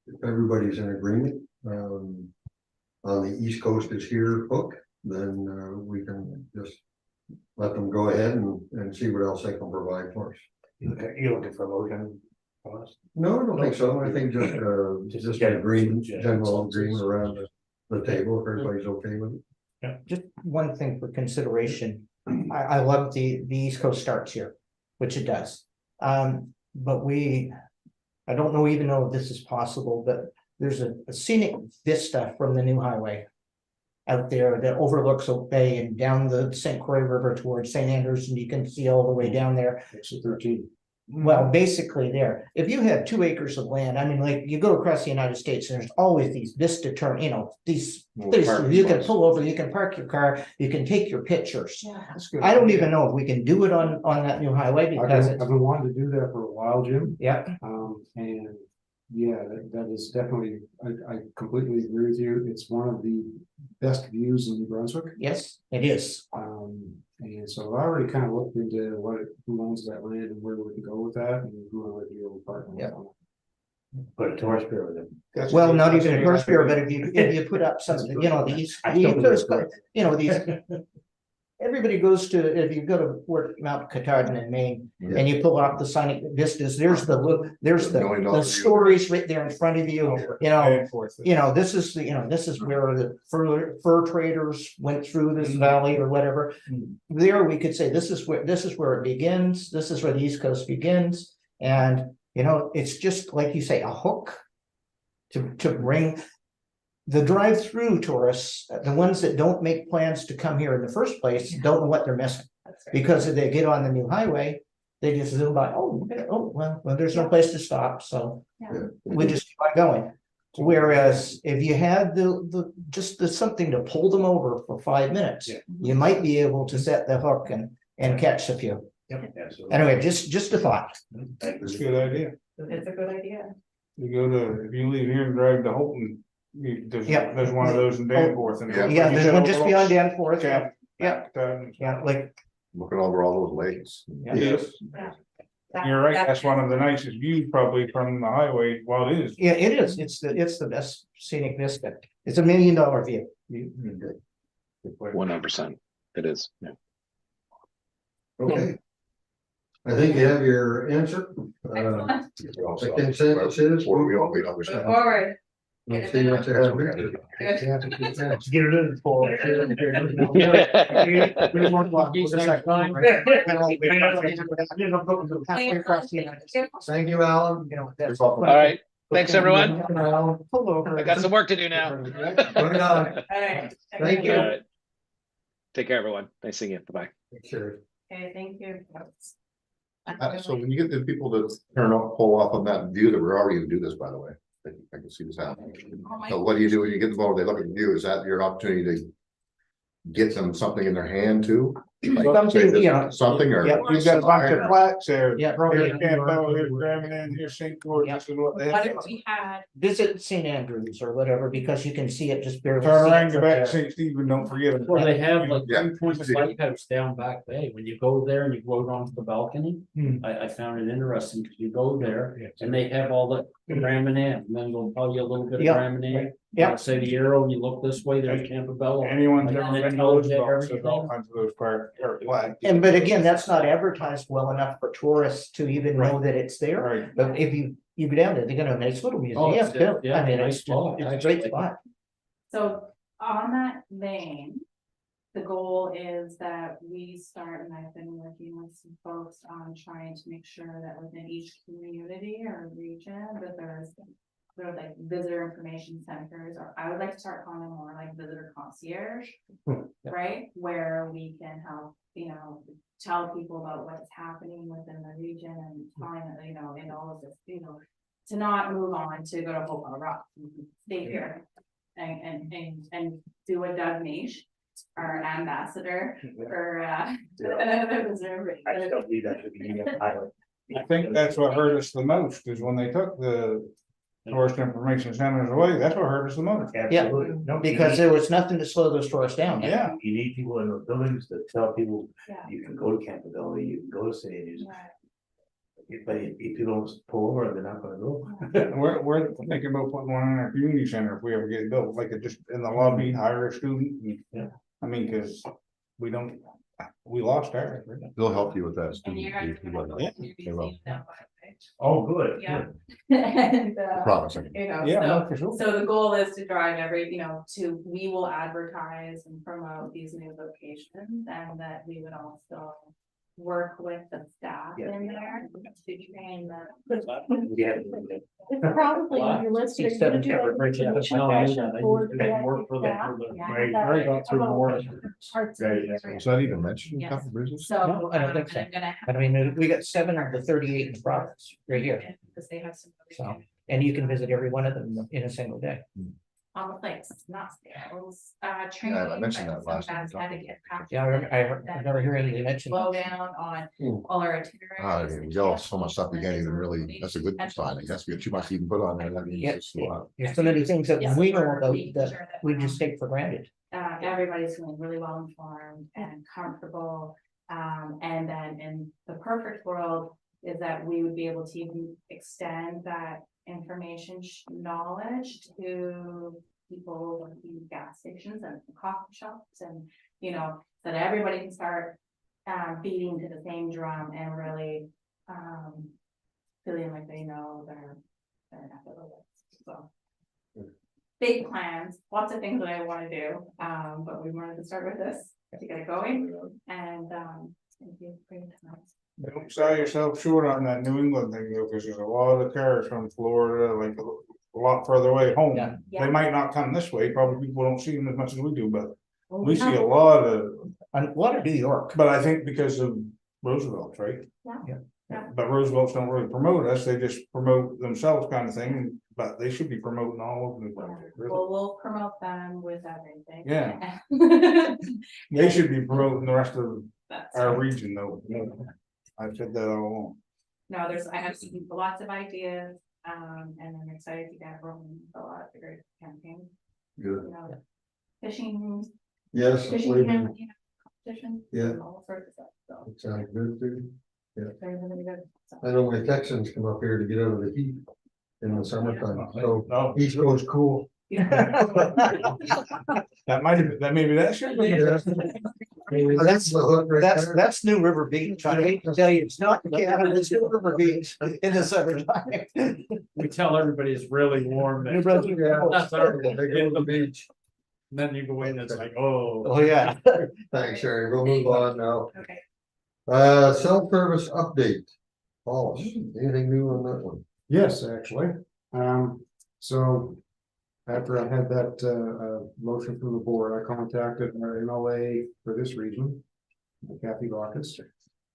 If everybody's in agreement, on the East Coast is here hook, then we can just let them go ahead and see what else they can provide for us. You're looking for a motion from us? No, I don't think so. I think just an agreement, general agreement around the table, if everybody's okay with it. Just one thing for consideration. I love the East Coast starts here, which it does. But I don't know even know if this is possible, but there's a scenic vista from the new highway out there that overlooks Oak Bay and down the St. Croix River towards St. Andrews, and you can see all the way down there. Exit 13. Well, basically there, if you have 2 acres of land, I mean, like you go across the United States and there's always these vista turn, you know, these places you can pull over, you can park your car, you can take your pictures. I don't even know if we can do it on that new highway because I've been wanting to do that for a while, Jim. yeah, And yeah, that is definitely, I completely agree with you. It's one of the best views in New Brunswick. yes, it is. And so I already kind of looked into who owns that land and where we can go with that and who would be able to partner with. Yeah. on Put a tourist bureau with it. Well, not even a horse beer, but if you put up something, you know, these, you know, these. Everybody goes to, if you go to Mount Katahdin in Maine, and you pull out the scenic vistas, there's the stories right there in front of you, you know. This is where the fur traders went through this valley or whatever. There we could say this is where it begins, this is where the East Coast begins, and you know, it's just like you say, a hook to bring the drive-through tourists, the ones that don't make plans to come here in the first place, don't know what they're missing. That's right. Because if they get on the new highway, they just zoom by, well, there's no place to stop, so Yeah. we just keep on going. Whereas if you had the something to pull them over for 5 minutes, you might be able to set the hook and catch a few. Yep, absolutely. Anyway, just a thought. It's a good idea. It's a good idea. If you leave here and drive to Holton, there's one of those in Danforth. and Yeah, there's one just beyond Danforth. Yeah. Yeah, like, Looking over all those lakes. Yes, you're right, that's one of the nicest views probably from the highway, well, it is. yeah, it is. It's the best scenic vista. It's $1 million view. 100%. It is. Yeah. Okay. I think you have your answer. Excellent. The consensus is. We all Move understand. forward. Let's see what you have. Good. Let's get it in for. Thank you, Alan. All right. Thanks, everyone. Pull over. I got some work to do now. Bring it on. All right. Thank you. All right. Take care, everyone. Nice seeing you. Bye-bye. Sure. Okay, thank you. So when you get the people to pull off on that view, that we're already gonna do this, by the way. I can see this happening. So what do you do when you get the ball, they look at the view, is that your opportunity to get them something in their hand too? Like, Something, say this- you know, Something or? yeah, You've got a bunch of plaques there. Yeah. Here's Campbell, here's Gravenham, here's St. George, this is what they What have. if we had, visit St. Andrews or whatever, because you can see it just barely. Turn around, see go it back right to St. Stephen, don't forget them. Well, they have like Yeah. Three Points Lighthouse down back bay. When you go there and you go onto the balcony. I found it interesting because you go there and they have all the ram and am, and then they'll tell you a little bit of Yeah. ram and am. Yeah. Like, say the arrow, and you look this way, there's Campobello. Anyone's Like, ever and been it to tells those you boxes, all everything. kinds of those plaques. And but again, that's not advertised well enough for tourists to even know that it's there. Right. But if you go down there, they got a nice little Oh, museum it's too. good. Yeah, I mean, nice it's spot, it's a great actually. spot. so on that vein. The goal is that we start, and I've been working with some folks on trying to make sure that within each community or region, that there's. Sort of like visitor information centers, or I would like to start calling them more like visitor concierge. Right, where we can help, tell people about what's happening within the region and telling, in all of this, to not move on to go to Hopewell Rock, stay here. And do a Doug Niche, our ambassador for the visitor. I still believe that should be a pilot. I think that's what hurt us the most, is when they took the tourist information centers away, that's what hurt us the most. Absolutely. No, Because there was nothing to slow those tourists down. Yeah. You need people in those buildings to tell people, Yeah. you can go to Campbell, you can go to St. Andrews. Right. But if people don't pull over, they're not gonna go. We're thinking about putting one in our community center if we ever get it built, like it just in the lobby, hire a student. Yeah. I mean, cause we lost ours. They'll help you with that. And student you're gonna. piece, you will. They will. Oh, good. Yeah. good. And, Promise. Yeah, so, no, for sure. so the goal is to drive we will advertise and promote these new locations, and that we would also work with the staff Yeah. in there to train them. Yeah. It's probably on your list. Are you gonna do September, right, yeah, education no, I knew session that. I for used to the work for the- staff? for the- Yeah. Right, That- right, got through about more. arts Right, and that's area. Was that even mentioned in Yes. Couple Bridges? So. No, I don't think so. I'm gonna I mean, we got 7 of the 38 in the province right here, because they have some. So, and you can visit every one of them in a single day. On the place, not scales, I training. mentioned but that some last time. best etiquette Yeah, I never hear anybody mention Slow that. down on Hmm. all our Ah, itineraries. you got so much stuff you can't even really, that's a good sign, I guess, we got too much to even put on there, that means Yeah. it's a lot. There's so many things that Yeah, so we know we're about making that sure that, we just take for granted. everybody's feeling really well informed and comfortable. And then in the perfect world is that we would be able to even extend that information knowledge to people working in gas stations and coffee shops, and, that everybody can start beating to the same drum and really feeling like they know their neck of the woods. So big plans, lots of things that I want to do, but we wanted to start with this to get it going, and thank you for your time. Don't sell yourself short on that New England thing though, because there's a lot of cars from Florida, like a lot further away home. Yeah. They might not come this way, probably people don't see them as much as we do, but Well, we see have- a lot of, And a lot of New York. but I think because of Roosevelt's, right? Yeah. Yeah. But Roosevelt's don't really promote us, they just promote themselves kind of thing, but they should be promoting all of the project, really. Well, we'll promote them with everything. Yeah. They should be promoting the rest of That's our right. region though. I've said that all along. No, I have lots of ideas, and I'm excited to get rolling with a lot of the great campaigns. Good. Fishing, Yes. fishing, wait, competition. Yeah. All sorts of stuff, so. it sounds good too. very, very good. So, I know my Texans come up here to get out of the heat in the summertime, so No, East Coast cool. that might have, that maybe that should be. That's, the hook right there. that's New River Beach. I hate to tell you, it's not Canada, it's New River Beach in the summertime. We tell everybody it's really warm there. New Brunswick, yeah. That's our, They go to the beach. then you go in, it's like, oh. Oh, yeah. Thanks, Sherry. We'll move on now. Okay. Self-service update. Paul, anything new on that one? Yes, actually, so. After I had that, motion from the board, I contacted our MLA for this region, Kathy Bacchus.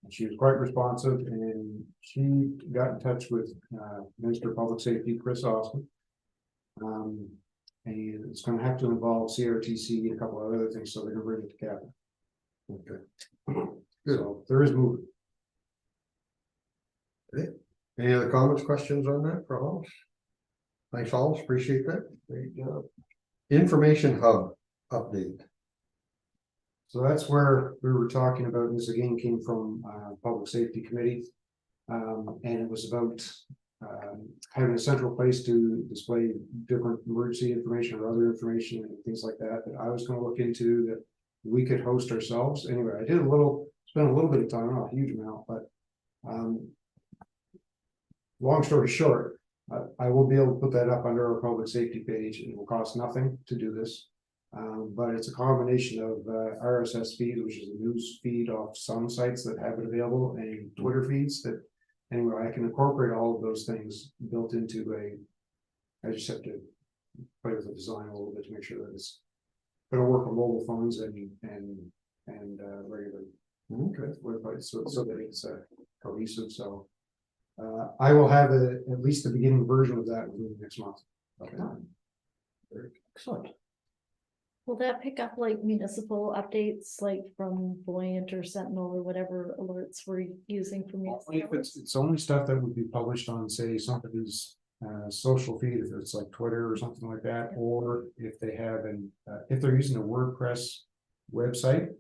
She was quite responsive and she got in touch with Minister of Public Safety, Chris Austin. And it's gonna have to involve CRTC and a couple of other things, so they're gonna bring it to cabinet. Okay. So there is movement. Any other comments, questions on that for Hollis? Thanks, Hollis, appreciate that. Great job. Information hub update. So that's where we were talking about, this again came from Public Safety Committee. And it was about having a central place to display different emergency information or other information and things like that, that I was gonna look into, that we could host ourselves. Anyway, I did spent a little bit of time, not a huge amount, but long story short, I will be able to put that up under our public safety page. It will cost nothing to do this. But it's a combination of RSS feed, which is a news feed off some sites that have it available, and Twitter feeds that, anyway, I can incorporate all of those things built into I just have to play with the design a little bit to make sure that it's gonna work on mobile phones and regular websites, so that it's cohesive. So I will have at least the beginning version of that within the next month. Okay. Excellent. Will that pick up like municipal updates, like from Buoyant or Sentinel or whatever alerts we're using from If it's only stuff that would be published on, say, somebody's social feed, if it's like Twitter or something like that, or if they have if they're using a WordPress website,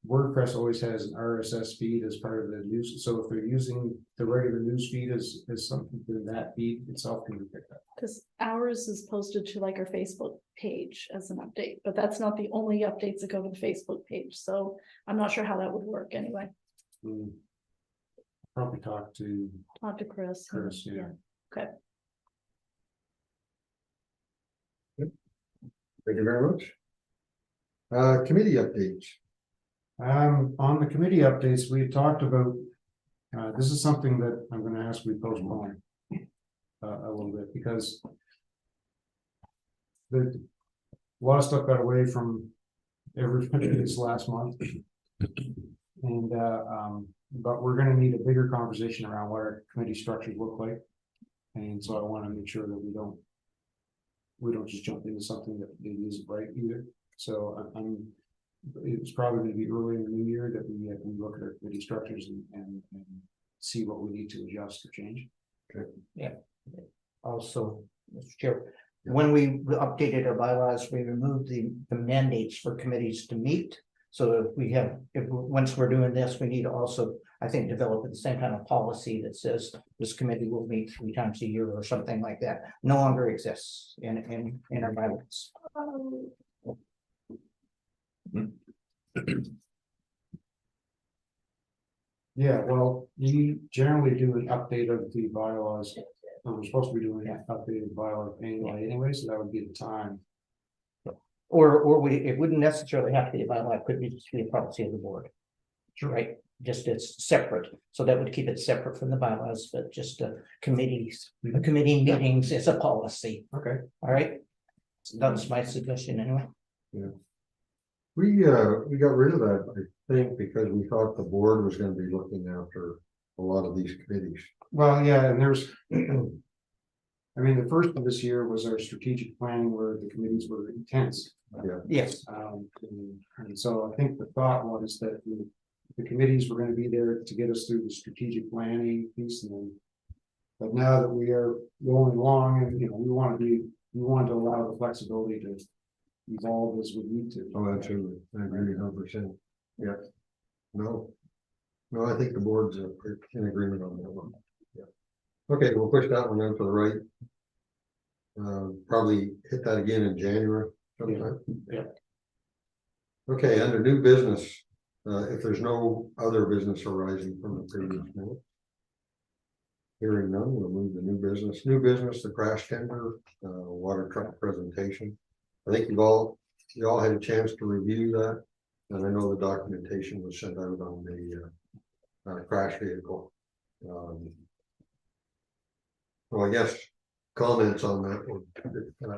WordPress always has an RSS feed as part of the news. So if they're using the regular news feed as something, then that feed itself can be picked up. Because ours is posted to like our Facebook page as an update, but that's not the only updates that go to the Facebook page. So I'm not sure how that would work anyway. Probably talk to Chris. yeah. Okay. Thank you very much. Committee updates. On the committee updates, we talked about, this is something that I'm gonna ask we postpone a little bit, because a lot of stuff got away from everybody this last month. And but we're gonna need a bigger conversation around what our committee structures look like. And so I want to make sure that we don't just jump into something that maybe isn't right either. So it's probably going to be early in the new year that we look at our committee structures and see what we need to adjust or change. Okay. Yeah. Also, Mr. Chair, when we updated our bylaws, we removed the mandates for committees to meet. So once we're doing this, we need to also, I think, develop at the same time a policy that says this committee will meet 3 times a year or something like that. No longer exists in our bylaws. Yeah, well, we generally do an update of the bylaws. We're supposed to be doing an updated bylaw anyway, so that would be the time. Or it wouldn't necessarily have to be a bylaw, it could be just be a policy of the board. Sure. Right, just it's separate, so that would keep it separate from the bylaws, but just committee meetings is a policy. Okay. All right, so that's my suggestion anyway. Yeah. We got rid of that, I think, because we thought the board was gonna be looking after a lot of these committees. Well, yeah, and there's, I mean, the first of this year was our strategic planning where the committees were intense. Yeah. Yes. And so I think the thought was that the committees were gonna be there to get us through the strategic planning piece, and then. But now that we are going along and, we want to allow the flexibility to evolve as we need to. Oh, absolutely, I agree 100%. Yeah. No, I think the board's in agreement on that one. Yeah. Okay, we'll push that one out to the right. Probably hit that again in January sometime. Yeah. Okay, under new business, if there's no other business arising from the previous minute. Hearing none, we'll move to new business. New business, the crash tender, water truck presentation. I think you all had a chance to review that, and I know the documentation was sent out on the crash vehicle. Well, I guess comments on that,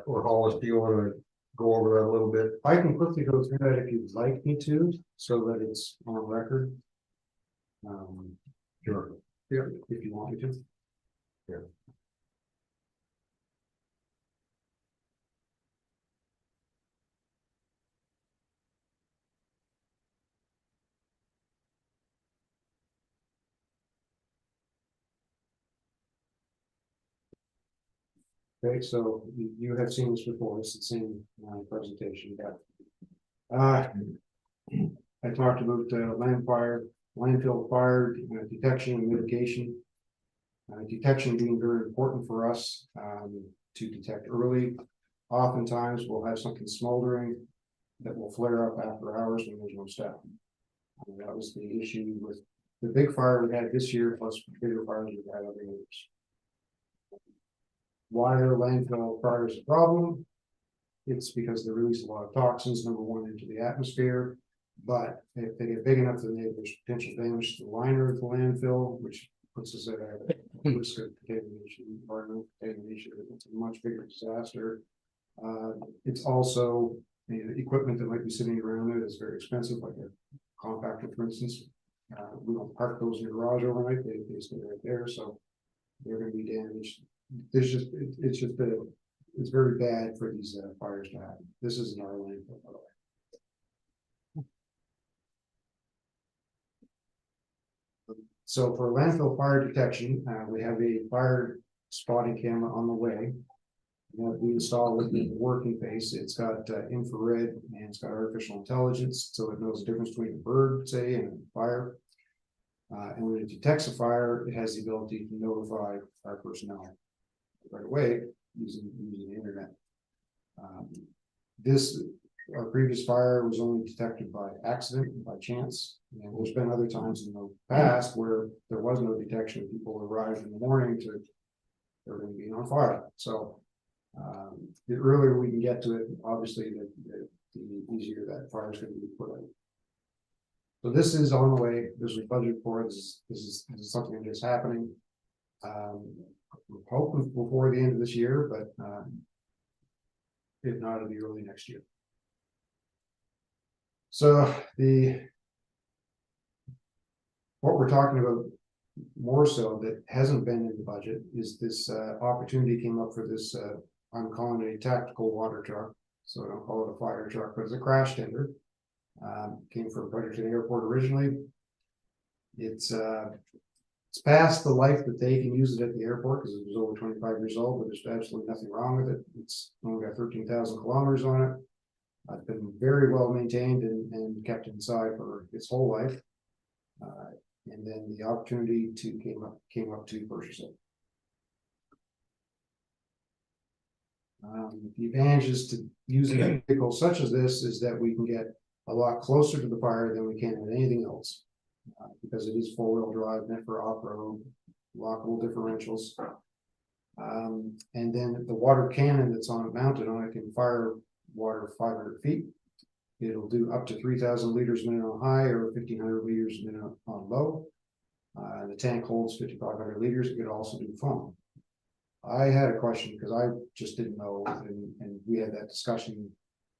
or Hollis, do you want to go over that a little bit? I can quickly go through that if you'd like me to, so that it's on record. Sure. Yeah, if you want me to. Okay, so you have seen this before, it's the same presentation, but. I talked about landfill fire detection and mitigation. Detection being very important for us to detect early. Oftentimes we'll have something smoldering that will flare up after hours when there's no staff. That was the issue with the big fire we had this year, plus bigger fires we've had other years. Why are landfill fires a problem? It's because they release a lot of toxins, number one, into the atmosphere. But if they get big enough, then there's potential damage to the liner of the landfill, which puts us at a risk of contamination, environmental contamination. It's a much bigger disaster. It's also equipment that might be sitting around it is very expensive, like a compactor, for instance. We don't park those in the garage overnight; they stay right there, so they're going to be damaged. It's very bad for these fires to happen. This isn't our landfill, by the way. So for landfill fire detection, we have a fire spotting camera on the way. That we install with the working face. It's got infrared and it's got artificial intelligence, so it knows the difference between a bird, say, and a fire. And when it detects a fire, it has the ability to notify our personnel right away using the internet. Our previous fire was only detected by accident, by chance. And there's been other times in the past where there was no detection. People arrived in the morning to they're going to be on fire. So the earlier we can get to it, obviously, the easier that fire is going to be put out. So this is on the way. This was budgeted for. This is something that is happening. We're hoping before the end of this year, but if not, it'll be early next year. So what we're talking about more so that hasn't been in the budget is this opportunity came up for this. I'm calling it a tactical water truck, so I don't call it a fire truck, but it's a crash tender. Came from Fredericton Airport originally. It's past the life that they can use it at the airport because it was over 25 years old, but there's absolutely nothing wrong with it. It's only got 13,000 kilometers on it. It's been very well maintained and kept inside for its whole life. And then the opportunity came up to purchase it. The advantages to using a vehicle such as this is that we can get a lot closer to the fire than we can with anything else, because it is four-wheel drive, meant for off-road, lockable differentials. And then the water cannon that's mounted on it can fire water 500 feet. It'll do up to 3,000 liters minute on high or 1,500 liters minute on low. The tank holds 5,500 liters. It could also do foam. I had a question because I just didn't know, and we had that discussion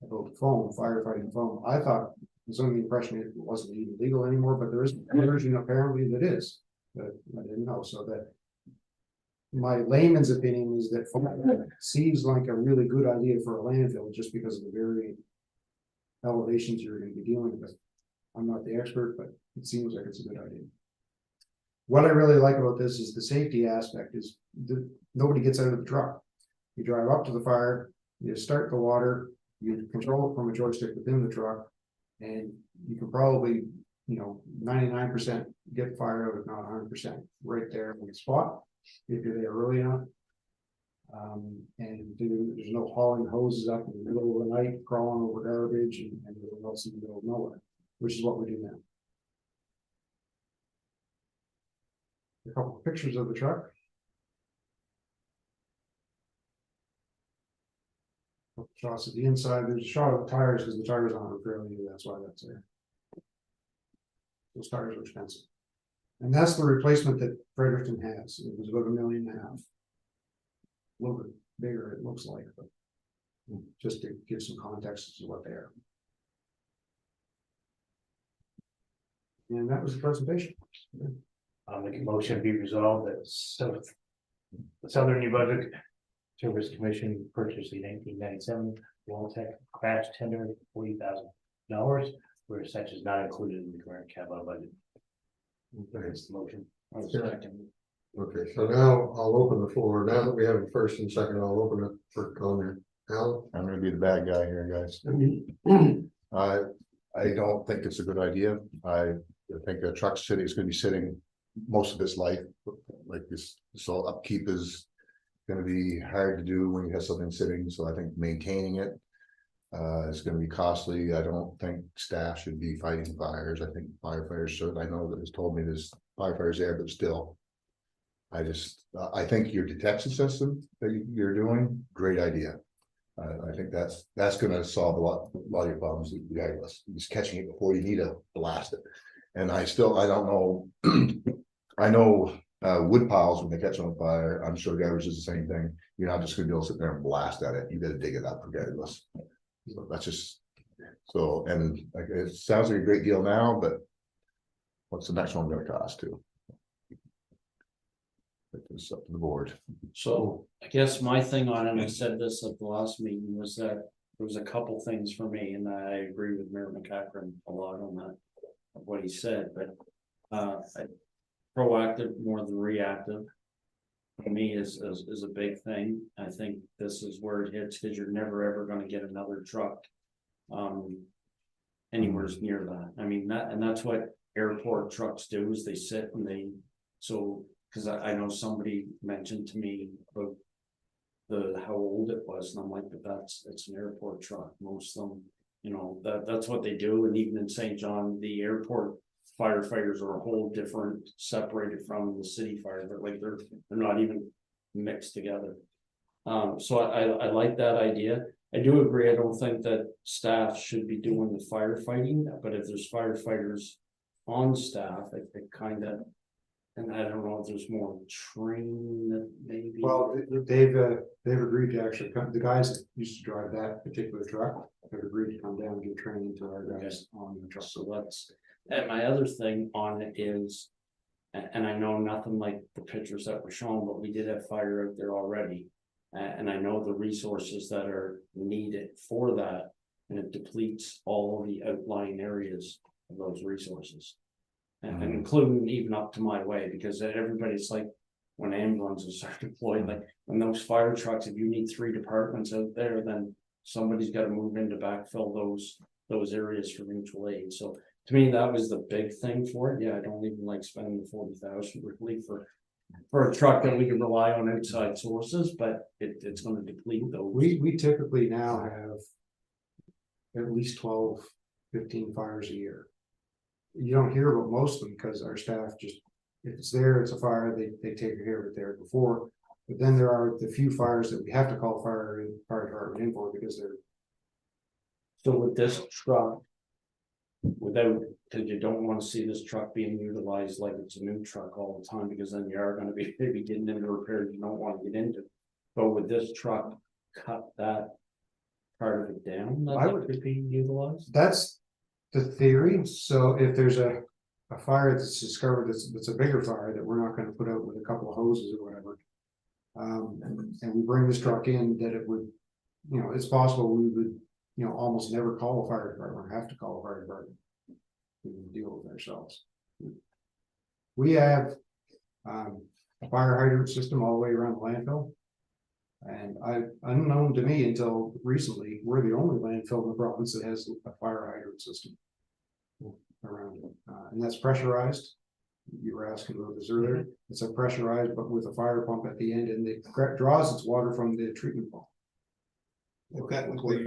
about foam, firefighting foam. I thought it was under the impression it wasn't even legal anymore, but there is a version apparently that is, but I didn't know. So that my layman's opinion is that foam seems like a really good idea for a landfill just because of the very elevations you're going to be dealing with. I'm not the expert, but it seems like it's a good idea. What I really like about this is the safety aspect is nobody gets out of the truck. You drive up to the fire, you start the water, you control it from a joystick within the truck, and you can probably, 99% get fire out, if not 100%, right there on the spot, if you're there early enough. And there's no hauling hoses up in the middle of the night, crawling over garbage and everything else in the middle of nowhere, which is what we do now. A couple of pictures of the truck. Shots of the inside. There's a shot of the tires because the tires aren't fairly new. That's why that's there. Those tires are expensive. And that's the replacement that Fredericton has. It was about $1.5 million. A little bit bigger, it looks like, but just to give some context as to what they are. And that was the presentation. I'll make a motion be resolved that the Southern New Brunswick Service Commission purchased the 1997 Walltech crash tender $40,000, where such is not included in the current capital budget. That's the motion. Okay, so now I'll open the floor. Now that we have a first and second, I'll open it for comment. Al? I'm gonna be the bad guy here, guys. I don't think it's a good idea. I think a truck city is gonna be sitting most of its life. Like this all upkeep is gonna be hard to do when you have something sitting, so I think maintaining it is gonna be costly. I don't think staff should be fighting fires. I think firefighters should. I know that it's told me there's firefighters there, but still. I think your detection system that you're doing, great idea. I think that's gonna solve a lot of your problems. The guy was just catching it before you need to blast it. And I don't know. I know wood piles when they catch on fire. I'm sure garbage is the same thing. You're not just gonna be able to sit there and blast at it. You gotta dig it up regardless. So that's just so. And like, it sounds like a great deal now, but what's the next one gonna cost too? It's up to the board. So I guess my thing on it, and I said this at the last meeting, was that there was a couple things for me, and I agree with Mayor McCacken a lot on that, of what he said, but proactive more than reactive. For me is a big thing. I think this is where it hits, because you're never ever gonna get another truck anywhere near that. I mean, that's what airport trucks do, is they sit and because I know somebody mentioned to me about how old it was, and I'm like, but it's an airport truck. Most of them, that's what they do. And even in St. John, the airport firefighters are a whole different, separated from the city fire. They're not even mixed together. So I like that idea. I do agree. I don't think that staff should be doing the firefighting, but if there's firefighters on staff, it kind of. And I don't know if there's more training that maybe. Well, they've agreed to actually come, the guys that used to drive that particular truck have agreed to come down and give training to our guys on the truck. So and my other thing on it is, and I know nothing like the pictures that were shown, but we did have fire out there already. And I know the resources that are needed for that, and it depletes all the outlying areas of those resources. And including even up to my way, because everybody's like, when ambulances are deployed, like when those fire trucks, if you need 3 departments out there, then somebody's got to move in to backfill those areas for mutual aid. So to me, that was the big thing for it. Yeah, I don't even like spending the 40,000 really for a truck that we can rely on outside sources, but it's going to deplete those. We typically now have at least 12, 15 fires a year. You don't hear about most of them because our staff just, if it's there, it's a fire, they take care of it there before. But then there are the few fires that we have to call fire department in for because they're. So with this truck, because you don't want to see this truck being utilized like it's a new truck all the time, because then you are going to be maybe getting into repairs you don't want to get into. But with this truck, cut that part of it down, that could be utilized. That's the theory. So if there's a fire that's discovered that's a bigger fire that we're not going to put out with a couple of hoses or whatever, and we bring this truck in, that it would, it's possible we would, almost never call a fire department or have to call a fire department. We can deal with ourselves. We have a fire hydrant system all the way around the landfill. And unknown to me until recently, we're the only landfill in the province that has a fire hydrant system around it. And that's pressurized. You were asking about this earlier. It's a pressurized, but with a fire pump at the end, and it draws its water from the treatment pump. Well, technically,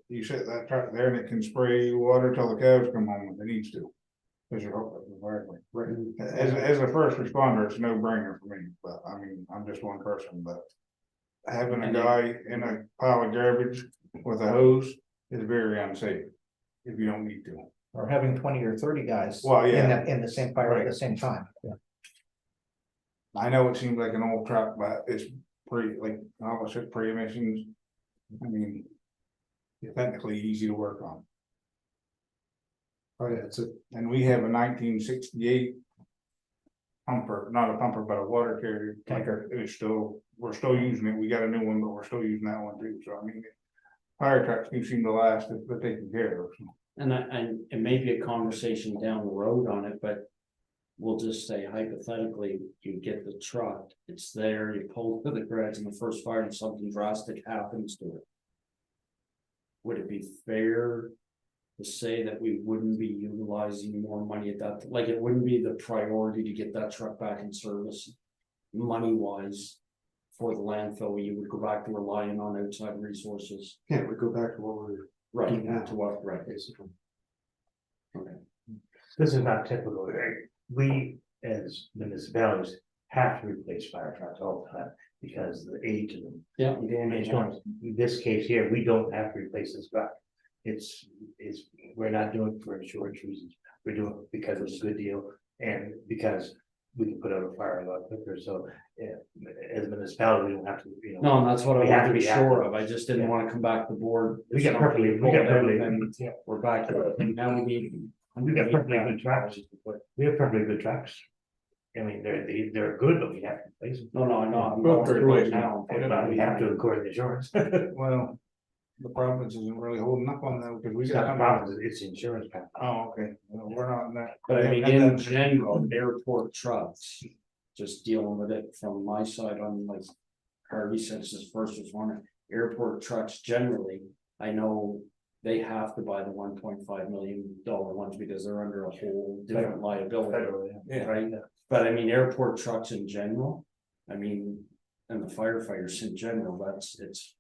you set that truck there and it can spray water till the cows come home if it needs to. Because you're hooked up to the fire line. Right. As a first responder, it's no brainer for me, but I mean, I'm just one person, but. Having a guy in a pile of garbage with a hose is very unsafe if you don't need to. Or having 20 or 30 guys. Well, yeah. In the same fire at the same time. Yeah. I know it seems like an old truck, but it's pre-emissions. I mean, it's technically easy to work on. Oh, yeah, it's a, and we have a 1968. Pumper, not a pumper, but a water carrier tanker, it's still, we're still using it, we got a new one, but we're still using that one too, so I mean. Fire trucks do seem to last if they're taken care of. And it may be a conversation down the road on it, but. We'll just say hypothetically, you get the truck, it's there, you pull to the garage in the first fire and something drastic happens to it. Would it be fair to say that we wouldn't be utilizing more money at that, like it wouldn't be the priority to get that truck back in service? Money wise, for the landfill, you would go back to relying on outside resources. yeah, we go back to what we're. Right, Yeah. to what, right, basically. Okay. This is not typical, right? We, as municipalities, have to replace fire trucks all the time because of the age of them. Yeah. And insurance, in this case here, we don't have to replace this truck. It's, we're not doing it for insurance reasons. We're doing it because it's a good deal and because we can put out a fire a lot quicker. So, as a municipality, we don't have to, you know. No, and that's what I We have want to be to be sure active. of, I just didn't Yeah. want to come back to the board. We got perfectly, And we're back to it, and now we need. we got perfectly good trucks. We have perfectly good trucks. I mean, they're good, but we have to replace them. No, I'm Well, going through it replace now. But we have to according to insurance. Well, the province isn't really holding up on that because we It's got. not a problem, it's the insurance company. Oh, okay, well, we're not in that. But I mean, Yeah, in that's- general, airport trucks, just dealing with it from my side on like. Harvey says his first was one, airport trucks generally, I know. They have to buy the $1.5 million ones because they're under a whole different liability, Yeah. right? But I mean, airport trucks in general, I mean, and the firefighters in general, it's.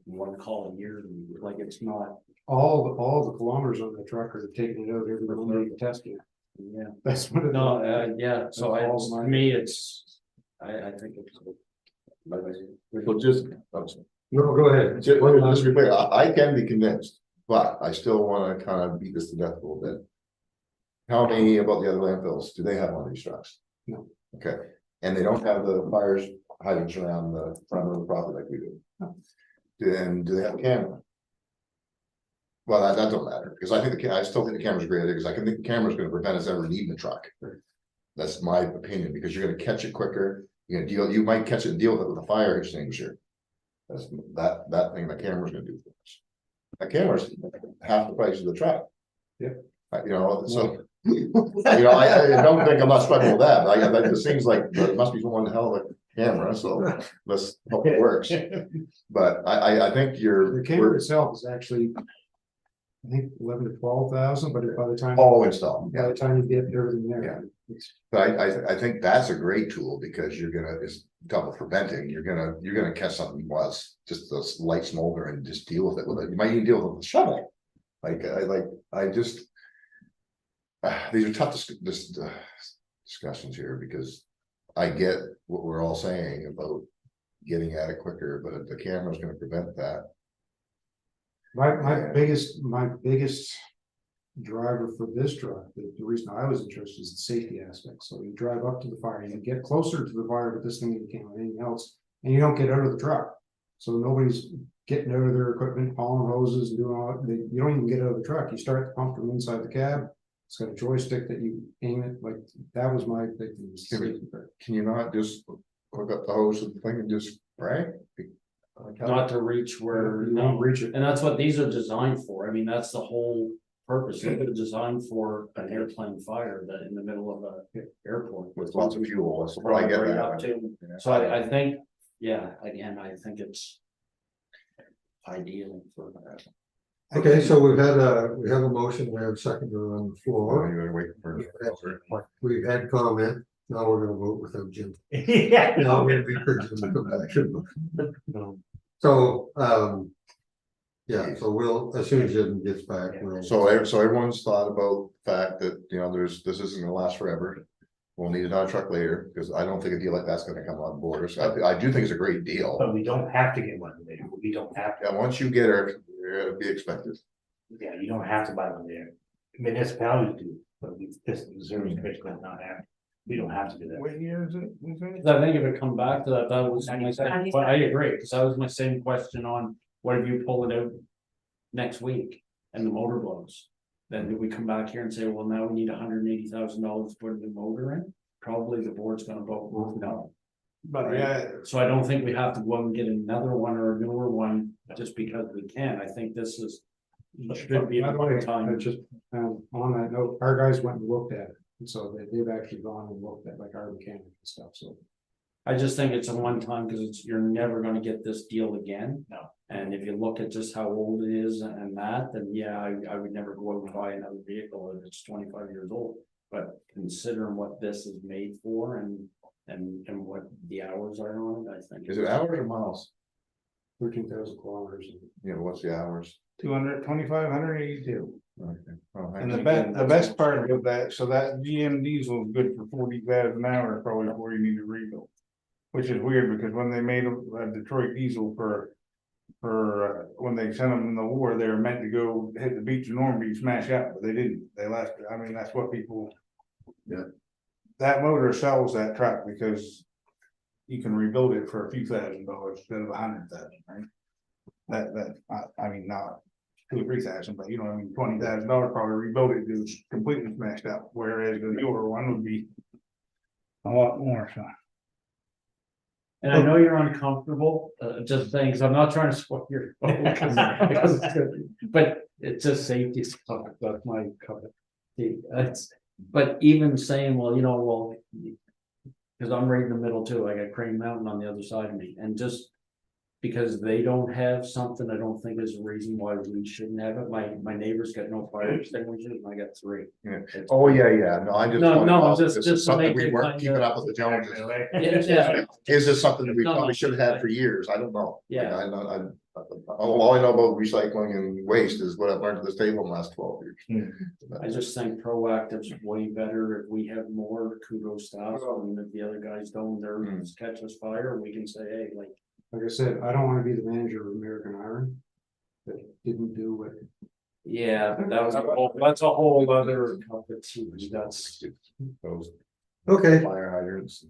One call a year, like it's not, All the kilometers on the truck are taking it out every Monday to test it. yeah. That's what it. No, yeah, so That's all to me, it's, I think it's. So just, No, go ahead. just be clear, I can be convinced, but I still wanna kind of beat this to death a little bit. How many about the other landfills, do they have one of these trucks? No. Okay, and they don't have the fires hydrants around the front of the property like we do? And do they have a camera? Well, that don't matter, because I think I still think the camera's a great idea, because I can think the camera's gonna prevent us ever needing a truck. That's my opinion, because you're gonna catch it quicker, you might catch it and deal with it with a fire extinguisher. That's that thing the camera's gonna do for us. The camera's half the price of the truck. Yeah. You know, so, I don't think I'm not struggling with that, it just seems like there must be one hell of a camera, so let's hope it works. But I think The camera itself is actually. I think 11 to 12,000, but by the time. all installed, By the time you get everything there. Yeah. It's- but I think that's a great tool, because you're gonna, it's double preventing, you're gonna catch something while it's just a light smolder and just deal with it with it, you might even deal with a shovel. I just. These are tough discussions here, because I get what we're all saying about getting at it quicker, but if the camera's gonna prevent that. My biggest driver for this truck, the reason I was interested is the safety aspect. So you drive up to the fire, you get closer to the fire with this thing than you can with anything else, and you don't get out of the truck. So nobody's getting out of their equipment, hauling hoses and doing all, you don't even get out of the truck. You start the pump from inside the cab. It's got a joystick that you aim it, like, that was my big thing. was the safety part. Can you not just hook up the hose to the thing and just spray? Not to reach where, You won't reach it. and that's what these are designed for, I mean, that's the whole purpose, they're designed for an airplane fire that in the middle of a airport. With lots of fuel, so I get Right up that. to- So I think, yeah, again, I think it's. Ideal for that. Okay, so we have a motion, we have a seconder on the Or floor. you gotta wait for. We've had comment, now we're gonna vote without Jim. Yeah. Now we're gonna be for Jim to come back. So, yeah, so we'll, as soon as Jim gets back, we'll. So everyone's thought about the fact that, this isn't gonna last forever. We'll need another truck later, because I don't think a deal like that's gonna come on board. So I do think it's a great deal. But we don't have to get one there, we don't have to, And once you get her, you're gonna be expected. yeah, you don't have to buy one there. Municipalities do, but we, this Missouri Commission does not have, we don't have to do that. What year is it? You say? 'Cause I think if it come back to that, that was my same, but I agree, because that was my same question on, what if you pull it out next week and the motor blows? then do we come back here and say, well, now we need $180,000 to put a new motor in? Probably the board's gonna vote no. But Right. yeah, So I don't think we have to go out and get another one or a newer one just because we can. I think this is. Should be By a the way, good time. just, on that note, our guys went and looked at it, and so they've actually gone and looked at like our mechanic and stuff, so. I just think it's a one time because it's, you're never gonna get this deal again. No. And if you look at just how old it is and that, then yeah, I would never go out and buy another vehicle if it's 25 years old. But considering what this is made for and what the hours are on it, I think. Is it hours or miles? 13,000 kilometers. You know, what's the hours? 225, 182. Okay. Well, And I- the best part of that, so that GM diesel is good for 40,000 an hour, probably before you need to rebuild. Which is weird because when they made a Detroit diesel for when they sent them in the war, they were meant to go hit the beach in Normandy, smash out, but they didn't. They left. I mean, that's what people. Yeah. That motor sells that truck because you can rebuild it for a few $1,000s instead of 100,000, right? I mean, not 2 or 3,000, but you know, what I mean, $20,000 probably rebuild it to completely smashed out, whereas the newer one would be a lot more, so. And I know you're uncomfortable, just saying, because I'm not trying to spoil your vote, because it's good, but it's just safety stuff, that's my cover. But even saying, well, you know, well. Because I'm right in the middle too, I got Crane Mountain on the other side of me, and just. Because they don't have something, I don't think is a reason why we shouldn't have it, my neighbor's got no fire extinguishers, and I got 3. Yeah. It's- Oh, yeah, no, I just. No, wanted no, to know if just- this just is to something make we it weren't kind keeping of- up with the Joneses. Yeah. Is this something that we No, no. probably should have had for years? I don't know. Yeah. Like, all I know about recycling and waste is what I've learned at this table in the last 12 years. I just think proactive's way better, if we have more kudos to us, and if the other guys don't, they're catch us fire, we can say, hey, like. Like I said, I don't wanna be the manager of American Iron. That didn't do what. Yeah, but that's a whole other cup of tea, that's. Those Okay, fire hydrants.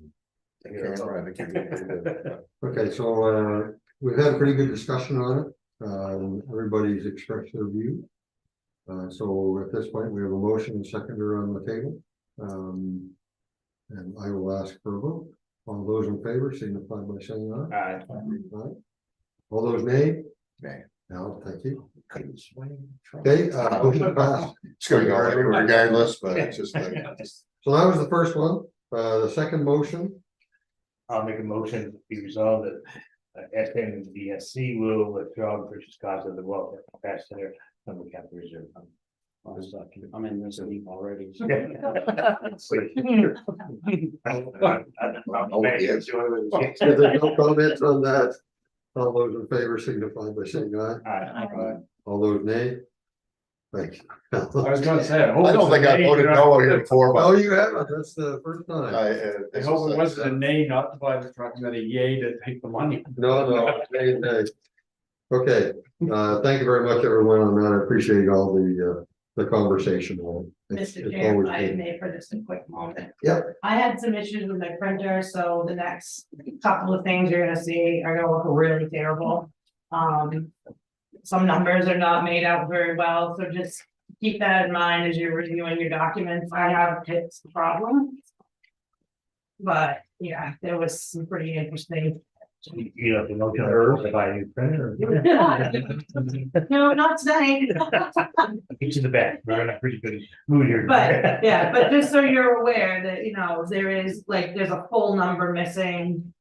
And camera, I think you're good. okay, so, we've had a pretty good discussion on it. Everybody's expressed their view. So at this point, we have a motion and seconder on the table. And I will ask for a vote. All those in favor signify by saying aye. Aye. All those nay? Nay. No, thank you. Okay, motion passed. It's gonna go regardless, but it's just like. So that was the first one. The second motion, I'll make a motion to be resolved that SNBSC will withdraw the purchase cost of the welfare crash center from the capital reserve fund. I'm in this league already. Oh, yes. if there's no comments on that, all those in favor signify by saying aye. All those nay? Thank you. I was gonna say, I don't think I voted no here before, No, but you haven't. That's the first time. I hope it wasn't a nay not to buy the truck, and then a yay to take the money. No, nay, nay. Okay, thank you very much, everyone, on that. I appreciate all the conversation. It's Mr. Chair, always if I good. may for just a quick moment. Yep. I had some issues with my printer, so the next couple of things you're gonna see are gonna look really terrible. Some numbers are not made out very well, so just keep that in mind as you're reviewing your documents. I have fixed the problem. But yeah, there was some pretty interesting. You know, the motion to buy a new printer. No, not today. Get to the back, we're in a pretty good mood here. But yeah, but just so you're aware that, you know, there is like, there's a full number missing.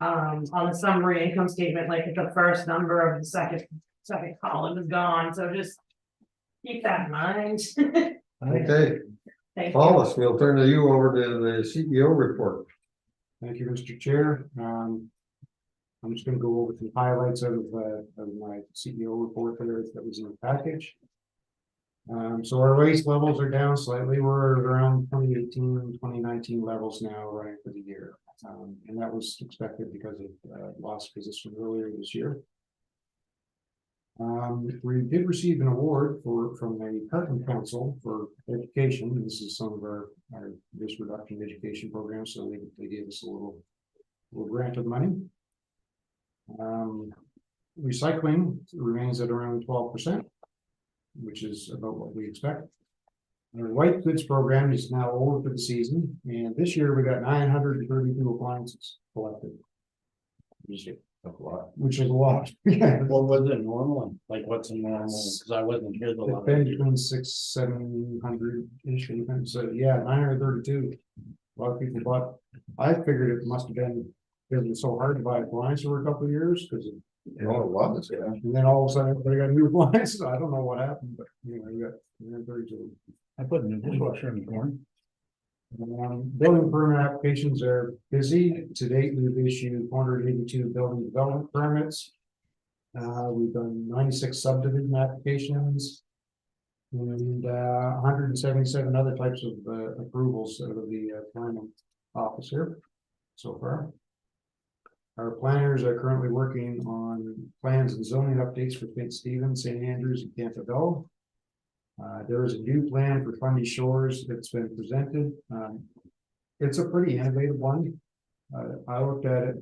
On the summary income statement, like the first number of the second column is gone, so just. Keep that in mind. Okay, Thank you. Paulus, we'll turn to you over to the CEO report. Thank you, Mr. Chair. I'm just gonna go over some highlights of my CEO report there that was in the package. So our waste levels are down slightly. We're around 2018, 2019 levels now, running for the year. And that was expected because of lost position earlier this year. We did receive an award from the Carton Council for education. This is some of our waste reduction education programs, so they gave us a little grant of money. Recycling remains at around 12%. which is about what we expect. Our white goods program is now over for the season, and this year we got 932 appliances collected. Which is a lot. Yeah. What was it normal? Like what's a normal? Cause I wasn't here the It's last been year. between 600-700-ish, so yeah, 932. A lot of people bought, I figured it must have been, because it's so hard to buy appliances for a couple of years, because. Oh, it was, yeah. And then all of a sudden, everybody got new appliances, I don't know what happened, but anyway, we got 932. I put in a dishwasher in the morning. Building permit applications are busy. To date, we've issued 482 building development permits. We've done 96 subdivision applications. And 177 other types of approvals out of the planning office here so far. Our planners are currently working on plans and zoning updates for St. Stephen, St. Andrews, and Campbell. There is a new plan for Fundy Shores that's been presented. It's a pretty innovative one. I looked at it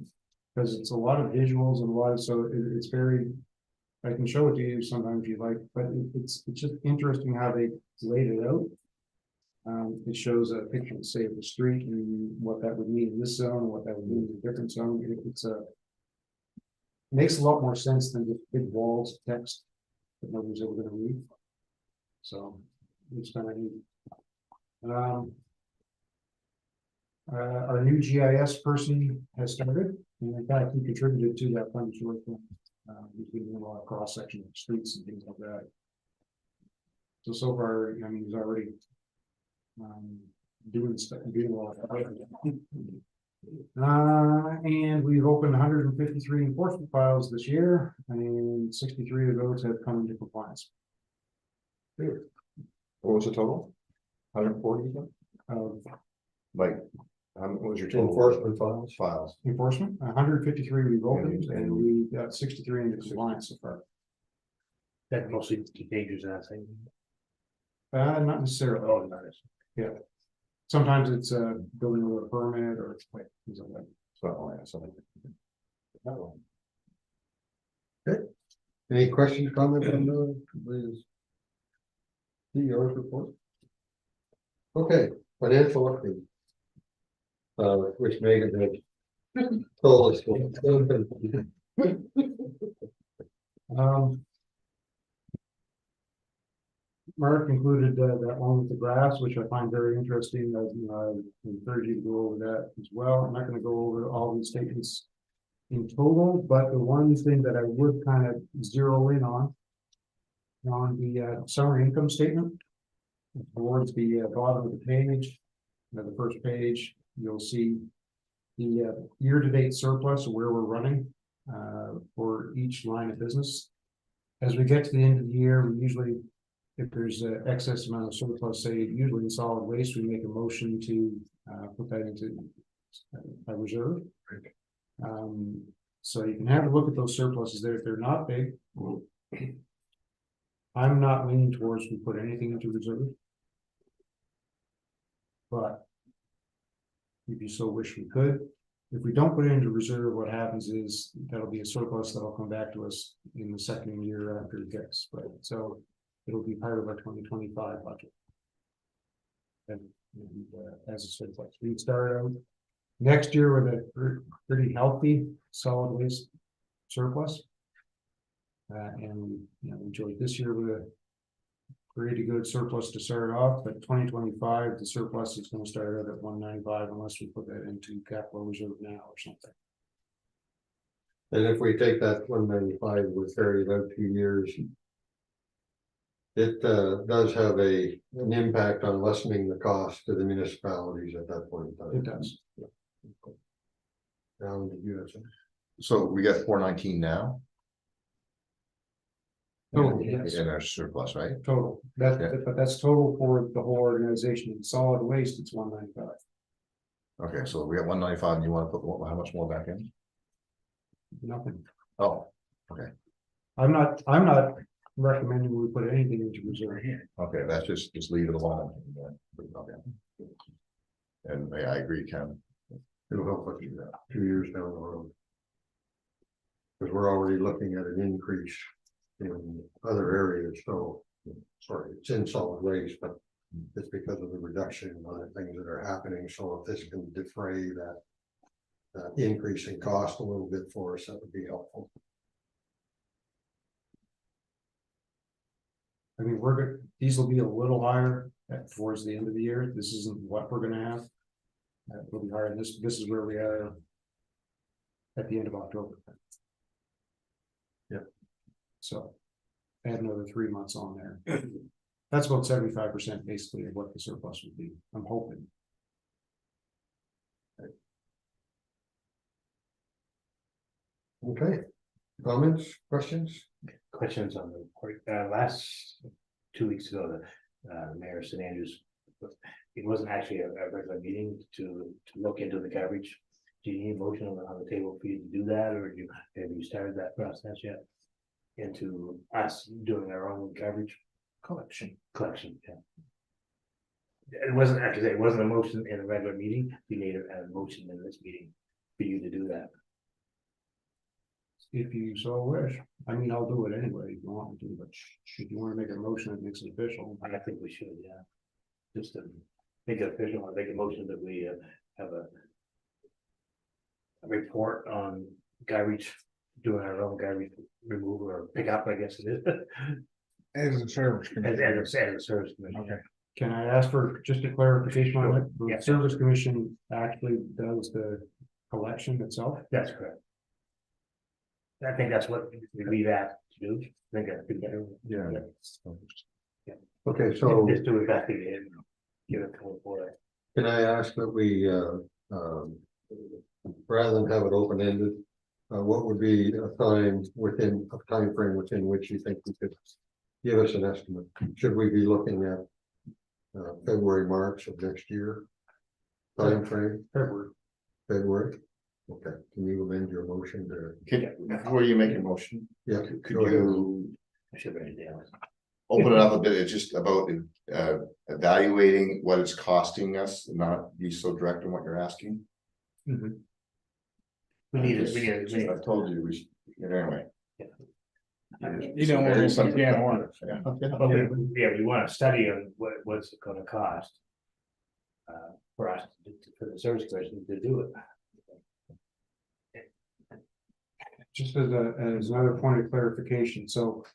because it's a lot of visuals and a lot of, so it's very, I can show it to you sometime if you like, but it's just interesting how they laid it out. It shows a picture, say, of the street and what that would mean in this zone, and what that would mean in a different zone. Makes a lot more sense than just big walls of text that nobody's ever going to read. So it's kind of neat. Our new GIS person has started, and in fact, he contributed to that fund short. He's been doing a lot of cross section of streets and things like that. So far, I mean, he's already doing stuff, doing a lot of and we've opened 153 enforcement files this year, and 63 of those have come into compliance. What was the total? 140? Like, what was your total? Enforcement files. Files. Enforcement, 153 we've opened, and we got 63 into compliance so far. That mostly dangerous, I think. Not necessarily. Oh, not as. Yeah. Sometimes it's building with a permit or like things like that. So, oh, yeah, something. Any questions, comments on the CEO's report? Okay, financial update. Which Megan had told us. Mark included that one with the graphs, which I find very interesting. I encourage you to go over that as well. I'm not going to go over all these statements in total, but the one thing that I would kind of zero in on the summary income statement towards the bottom of the page, the first page, you'll see the year-to-date surplus of where we're running for each line of business. As we get to the end of the year, we usually, if there's an excess amount of surplus, say usually in solid waste, we make a motion to put that into a reserve. So you can have a look at those surpluses there. If they're not big, I'm not leaning towards we put anything into reserve. But if you so wish, we could. If we don't put it into reserve, what happens is that'll be a surplus that'll come back to us in the second year after it gets, right? So it'll be part of our 2025 budget. And as a surplus, we start out next year with a pretty healthy solid waste surplus. And we enjoyed this year with a pretty good surplus to start off, but 2025, the surplus is going to start out at 195 unless we put that into capital reserve now or something. And if we take that 195, we carry it out 2 years. It does have an impact on lessening the cost to the municipalities at that point in time. It does. Down to you. So we got 419 now Total, yes. in our surplus, right? Total. But that's total for the whole organization. In solid waste, it's 195. Okay, so we got 195 and you want to put how much more back in? Nothing. Oh, okay. I'm not recommending we put anything into reserve here. Okay, that's just leave it alone. Okay. And I agree, Ken. It'll help us 2 years down the road. Because we're already looking at an increase in other areas, so sorry, it's in solid waste, but it's because of the reduction in other things that are happening, so if this can defray that increase in cost a little bit for us, that would be helpful. I mean, these will be a little higher towards the end of the year. This isn't what we're gonna have. It'll be higher. This is where we are at the end of October. Yeah. So add another 3 months on there. That's about 75% basically of what the surplus would be. I'm hoping. Okay, comments, questions? Questions on the report, last 2 weeks ago, the Mayor St. Andrews. It wasn't actually a regular meeting to look into the garbage. Do you need a motion on the table for you to do that, or have you started that process yet? Into us doing our own garbage collection, yeah. It wasn't actually, it wasn't a motion in a regular meeting, we made a motion in this meeting for you to do that. If you so wish. I mean, I'll do it anyway if you want me to, but should you want to make a motion that makes it official? I think we should, yeah. Just to make it official, I make a motion that we have a report on garbage, doing our own garbage removal or pick up, I guess it is. As a service. As a service commission. Okay. Can I ask for just a clarification on it? The Yeah. Service Commission actually does the collection itself? That's correct. I think that's what we leave that to do. I think that's good. Yeah. Okay, so Just do exactly it. Give it to for it. can I ask that we, rather than have it open-ended, what would be a time frame within which you think we could give us an estimate? Should we be looking at February, March of next year? Time frame? February? Okay, can you amend your motion there? Before you make a motion, Yeah. could go ahead. you I should write it down. open it up a bit? It's just about evaluating what it's costing us, not be so direct in what you're asking. We need it, I told you, we should, anyway. You don't want to some can order. Yeah. but we want to study on what's it gonna cost. For us, for the service commission to do it. Just as another point of clarification, so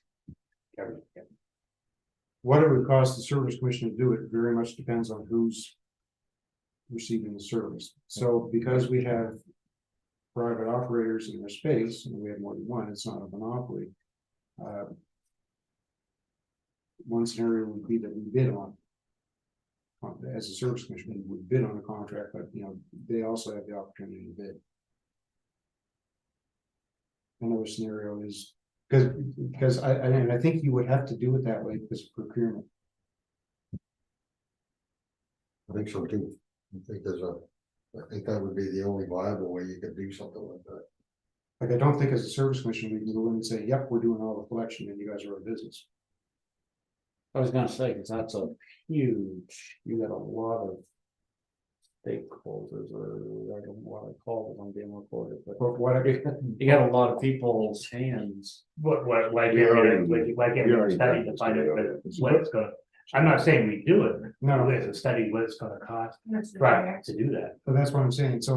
what it would cost the Service Commission to do it very much depends on who's receiving the service. So because we have private operators in their space, and we have more than one, it's not a monopoly. One scenario would be that we bid on. As a Service Commission, we would bid on a contract, but they also have the opportunity to bid. Another scenario is because I think you would have to do it that way because of procurement. I think so too. I think that would be the only viable way you could do something like that. Like, I don't think as a Service Commission, we can go in and say, yep, we're doing all the collection and you guys are a business. I was gonna say, because that's a huge, you got a lot of stakeholders, or I don't know what I call them, I'm being recorded, but you got a lot of people's hands. Like You're every already study to find out what it's gonna, I'm not saying we do it, No, it's a study what it's gonna cost, That's the right, chair. to do that. but that's what I'm saying, so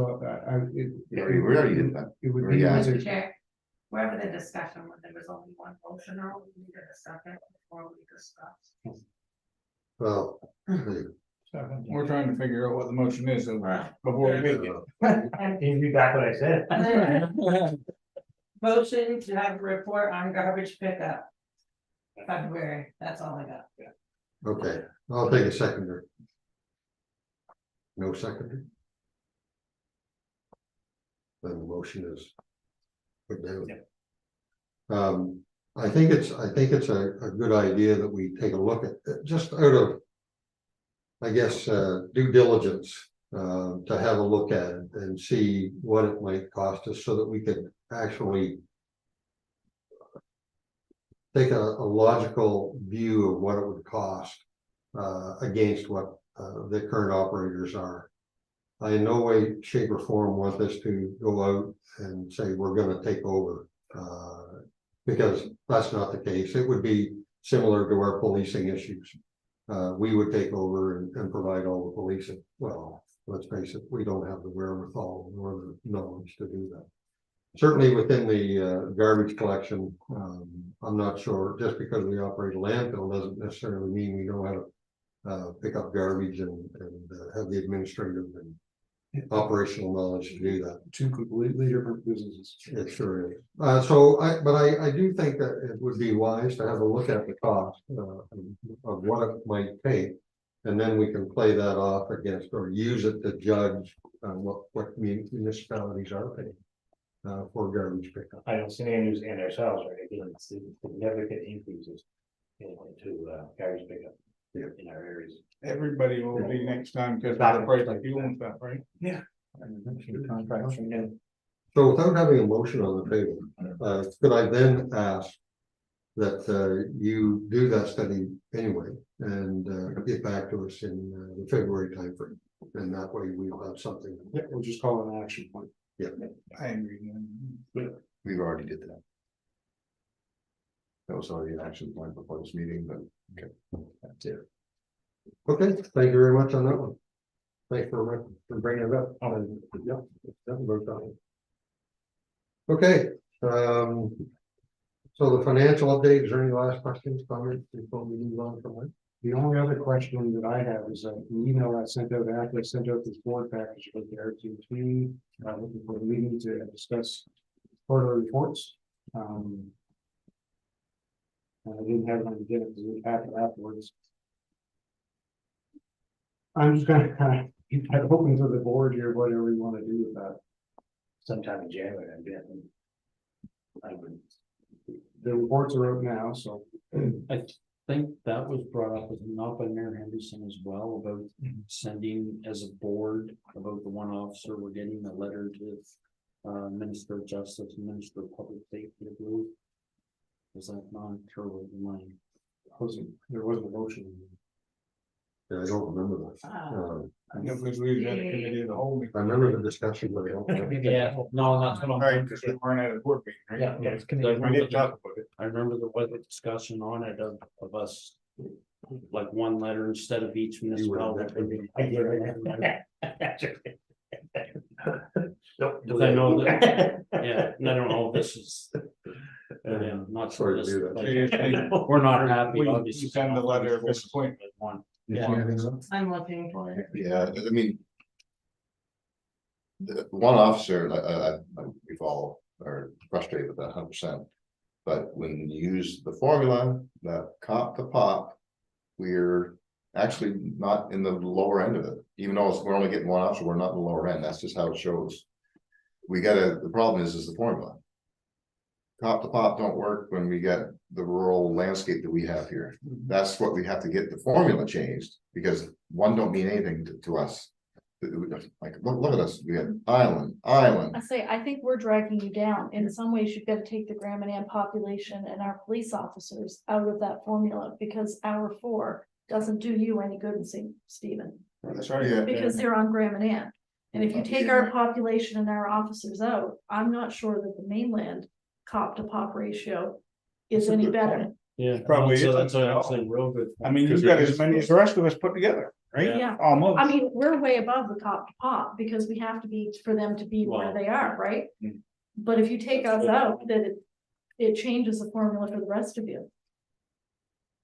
We already did that. it would We're- be. yeah. as a- Chair, wherever the discussion, when there was only one motion, or we needed a second before we discussed. Well. We're trying to figure out what the motion is before we make it. And Can you read back what I said? motion to have a report on garbage pickup. February, that's all I got. Okay, I'll take a seconder. No seconder? Then the motion is put down. I think it's a good idea that we take a look at, just out of, I guess, due diligence, to have a look at it and see what it might cost us so that we can actually take a logical view of what it would cost against what the current operators are. I in no way, shape, or form want this to go out and say we're going to take over, because that's not the case. It would be similar to our policing issues. We would take over and provide all the policing. Well, let's face it, we don't have the wherewithal nor the knowledge to do that. Certainly within the garbage collection, I'm not sure, just because we operate a landfill doesn't necessarily mean we know how to pick up garbage and have the administrative and operational knowledge to do that. Two completely different businesses. It sure is. So I do think that it would be wise to have a look at the cost of what it might take. And then we can play that off against or use it to judge what municipalities are paying for garbage pickup. I know St. Andrews and ourselves are getting significant increases into garbage pickup in our areas. Everybody will be next time because of the price of fuel and stuff, right? Yeah. Contracts from them. So without having a motion on the table, could I then ask that you do that study anyway and get back to us in the February timeframe? And that way we'll have something. Yeah, we'll just call it an action point. Yeah. I agree. We've already did that. That was already an action plan before this meeting, but okay, that's it. Okay, thank you very much on that one. Thanks for bringing it up. Yeah, that worked out. Okay, so the financial update, is there any last questions, comments before we move on from that? The only other question that I have is an email I sent out after I sent out this board package with the RTP, looking for a meeting to discuss quarterly reports. And I didn't have time to get it because it happened afterwards. I'm just gonna kind of keep that open to the board here, whatever you want to do with that. Sometime in January, I bet. I would. The reports are out now, so I think that was brought up, was not by Mayor Henderson as well, about sending as a board about the one officer, we're getting a letter to Minister of Justice and Minister of Public Safety, I believe. Was that not true of mine? there wasn't a motion. Yeah, I don't remember that. I know because we had a committee of the whole meeting. I remember the discussion, but I don't. Yeah, no, that's what I'm. Right, because we weren't at a board meeting, right? Yeah, it's We didn't talk about it. I remember there was a discussion on it of us, like one letter instead of each municipality. I did. Because I know that, yeah, and I don't know if this is. Yeah, not Sorry sure to this, do that. but Seriously. we're not happy, We obviously. send a letter of disappointment. One. Yeah. I'm looking for it. Yeah, I mean. The one officer, we've all are frustrated with that 100%. But when you use the formula, that cop to pop, we're actually not in the lower end of it. Even though we're only getting one officer, we're not in the lower end. That's just how it shows. The problem is the formula. Cop to pop don't work when we get the rural landscape that we have here. That's what we have to get the formula changed, because one don't mean anything to us. Like, look at us, we had island. I think we're dragging you down. In some ways, you've got to take the Grand Manan population and our police officers out of that formula, because our 4 doesn't do you any good in St. Stephen. That's right. Yeah. Because they're on Grand Manan. And if you take our population and our officers out, I'm not sure that the mainland cop to pop ratio is any better. Yeah, Probably so is. that's what I'm saying, real good. I mean, you've got as many as the rest of us put together, right? Yeah. Almost. I mean, we're way above the cop to pop because we have to be for them to be where Wow. they are, right? Mm. But if you take us out, then it changes the formula for the rest of you.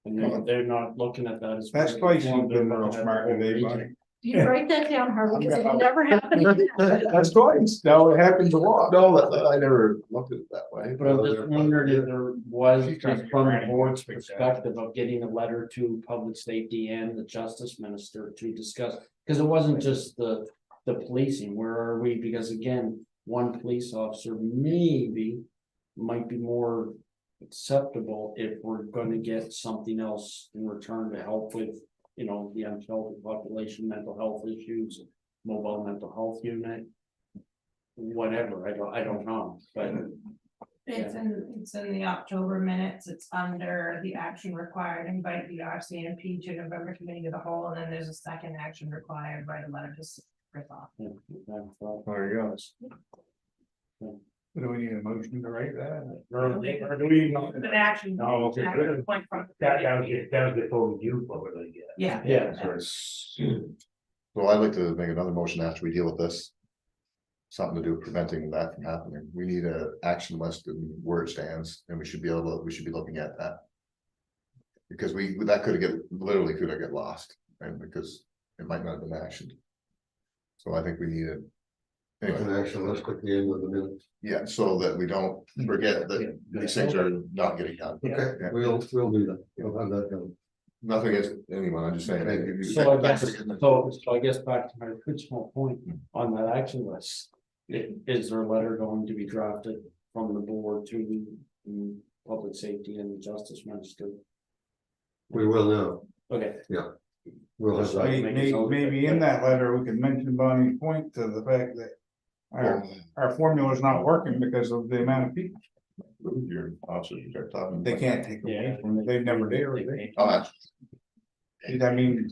And they're not looking at that as. That's twice you've been They're real looking at smart the whole today, region. buddy. You write that down, Harvey, because it'll never happen again. That's twice. Now it happens a lot. No, I never looked at it that way. But I'm just wondering if there was, She's trying to just get from the ready. board's Fix that. perspective of getting a letter to public safety and the justice minister to discuss. Because it wasn't just the policing, where are we? Because again, one police officer maybe might be more acceptable if we're gonna get something else in return to help with, you know, the unsheltered population, mental health issues, mobile mental health unit. Whatever, I don't know, but It's in the October minutes, it's under the action required, invite the RCMP to November committee of the whole, and then there's a second action required, write a letter to Chris off. yeah, There you go. Do we need a motion to write that? Or do we? An action. Oh, okay. action point from- That was before we do what we're gonna get. Yeah. Yeah. So I'd like to make another motion after we deal with this. Something to do with preventing that from happening. We need a action list and where it stands, and we should be looking at that. Because that could have get lost, and because it might not have been actioned. So I think we need it. An Anyway, action list at the end of the minutes. yeah, so that we don't forget that these things are not getting done. Okay, Yeah. we'll do that. We'll have that done. Nothing against anyone, I'm just saying. So I guess back to my original point on that action list. Is there a letter going to be drafted from the board to the public safety and the justice minister? We will know. Okay. We'll have that. Maybe in that letter, we can mention Bonnie's point to the fact that. Our formula is not working because of the amount of people. Your officers you start talking. They can't take away from it. They've never did. Oh, that's. I mean,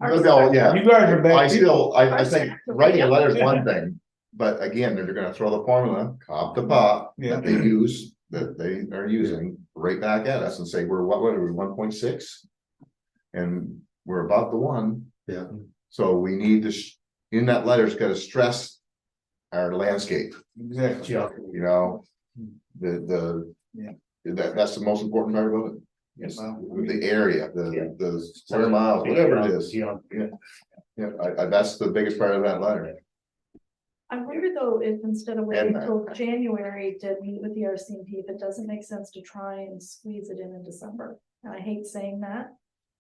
No, yeah. you guys are bad. I think writing a letter is one thing, but again, they're gonna throw the formula, cop to pop, Yeah. that they use, that they are using right back at us and say, what are we, 1.6? And we're about the 1. Yeah. So we need to, in that letter, it's gotta stress our landscape, Exactly. you know? Yeah. That's the most important part about it. Yes. The area, the square miles, whatever it is. Yeah, that's the biggest part of that letter. I wonder though, if instead of waiting And, until January to meet with the RCMP, if it doesn't make sense to try and squeeze it in December. And I hate saying that,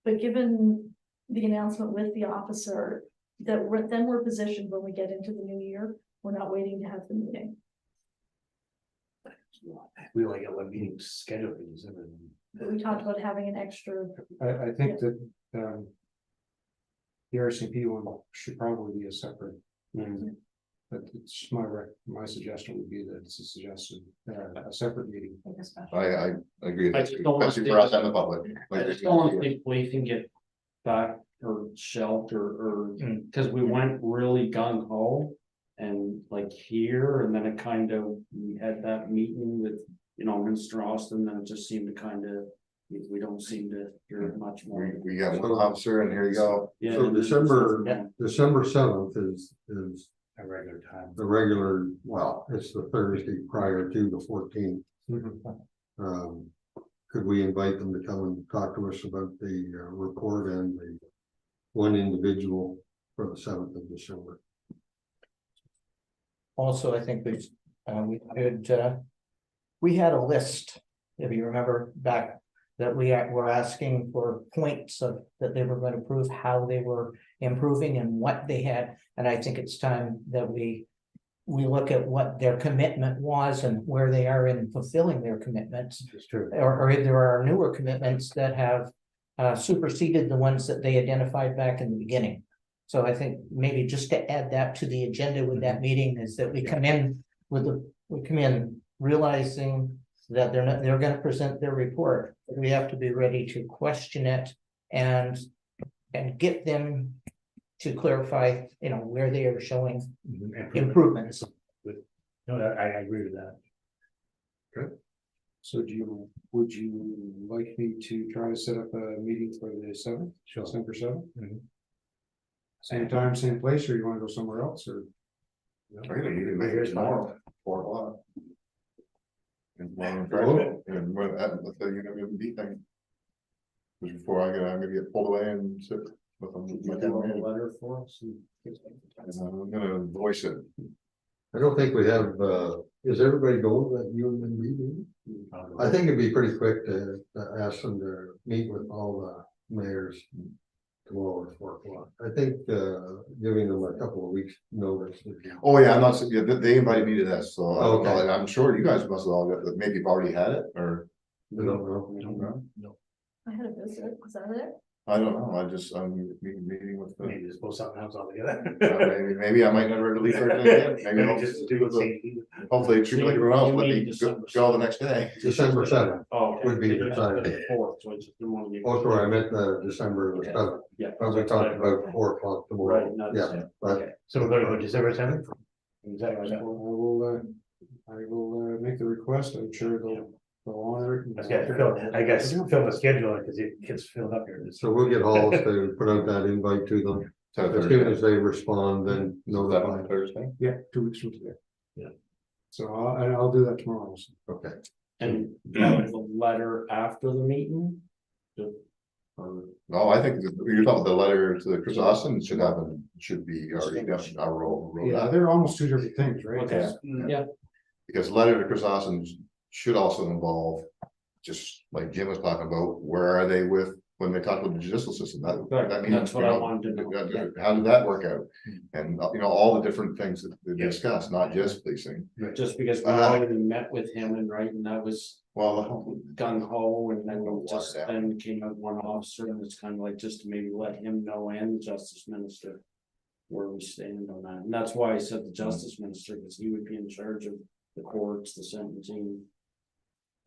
but given the announcement with the officer, that we're positioned when we get into the new year, we're not waiting to have the meeting. We only got one meeting scheduled for December. But we talked about having an extra, I think that, the RCP one should probably be a separate. But it's my suggestion would be that it's a separate meeting. I agree, I just don't want especially for us and the public. I just don't want to think we can get back or shelved or, because we went really gung ho. And like here, and then it kind of, we had that meeting with, Mr. Austin, then it just seemed to kind of, we don't seem to hear much more. We got one officer and here you go. Yeah, So and then- December 7th is A regular time. the regular, well, it's the Thursday prior to the 14th. Could we invite them to come and talk to us about the report and the one individual for the 7th of December? Also, I think we had a list, if you remember back, that we were asking for points of, that they were going to prove how they were improving and what they had. And I think it's time that we look at what their commitment was and where they are in fulfilling their commitments. It's true. Or if there are newer commitments that have superseded the ones that they identified back in the beginning. So I think maybe just to add that to the agenda with that meeting is that we come in realizing that they're gonna present their report. We have to be ready to question it and get them to clarify, where they are showing improvements. No, I agree with that. So would you like me to try to set up a meeting for the 7th, December 7th? Same time, same place, or you wanna go somewhere else, or? You can make it tomorrow, 4 o'clock. And when that's the UWMD thing. Just before I'm gonna get pulled away and sit with them. You have a letter for us. I'm gonna voice it. I don't think we have, is everybody going to that UMN meeting? I think it'd be pretty quick to ask them to meet with all the mayors tomorrow at 4 o'clock. I think, giving them a couple of weeks notice. Oh, yeah, I'm not, yeah, they invited me to this, so I don't know, Okay. and I'm sure you guys must have all got, maybe you've already had it, or. I don't know. I had a visit, was that it? I don't know, I'm meeting with the. Maybe just pull something else altogether. Maybe I might never release it again, maybe I'll Just do it safely. hopefully treat like everyone else, let me go the next day. December 7th Oh. okay. would be the time. Fourth, so I just didn't want to get- Oh, sorry, I meant December 7th. Yeah. But we talked about 4 o'clock tomorrow. Right, not Yeah, December. but So we're going to go December 7th? Is that right? we'll I will make the request, I'm sure they'll honor it. I guess fill the schedule because it gets filled up here. So we'll get Halls to put out that invite to them. As soon as they respond, then notify. Thursday. Yeah, 2 weeks from today. Yeah. So I'll do that tomorrow. also. Okay. And the letter after the meeting? Or No, I think you're talking about the letter to the Chris Austin should be already done. Our role. Yeah, they're almost two different things, right? Okay. Yeah. Because letter to Chris Austin should also involve, just like Jim was talking about, where are they with, when they talk about the judicial system, that means. That's what I wanted to know. How did that work out? And, all the different things that they discussed, not just policing. Just because we already met with him and right, and that was Well, gung ho, and then we just then came out one officer, and it's kind of like just to maybe let him know and the justice minister where we stand on that, and that's why I said the justice minister, because he would be in charge of the courts, the sentencing.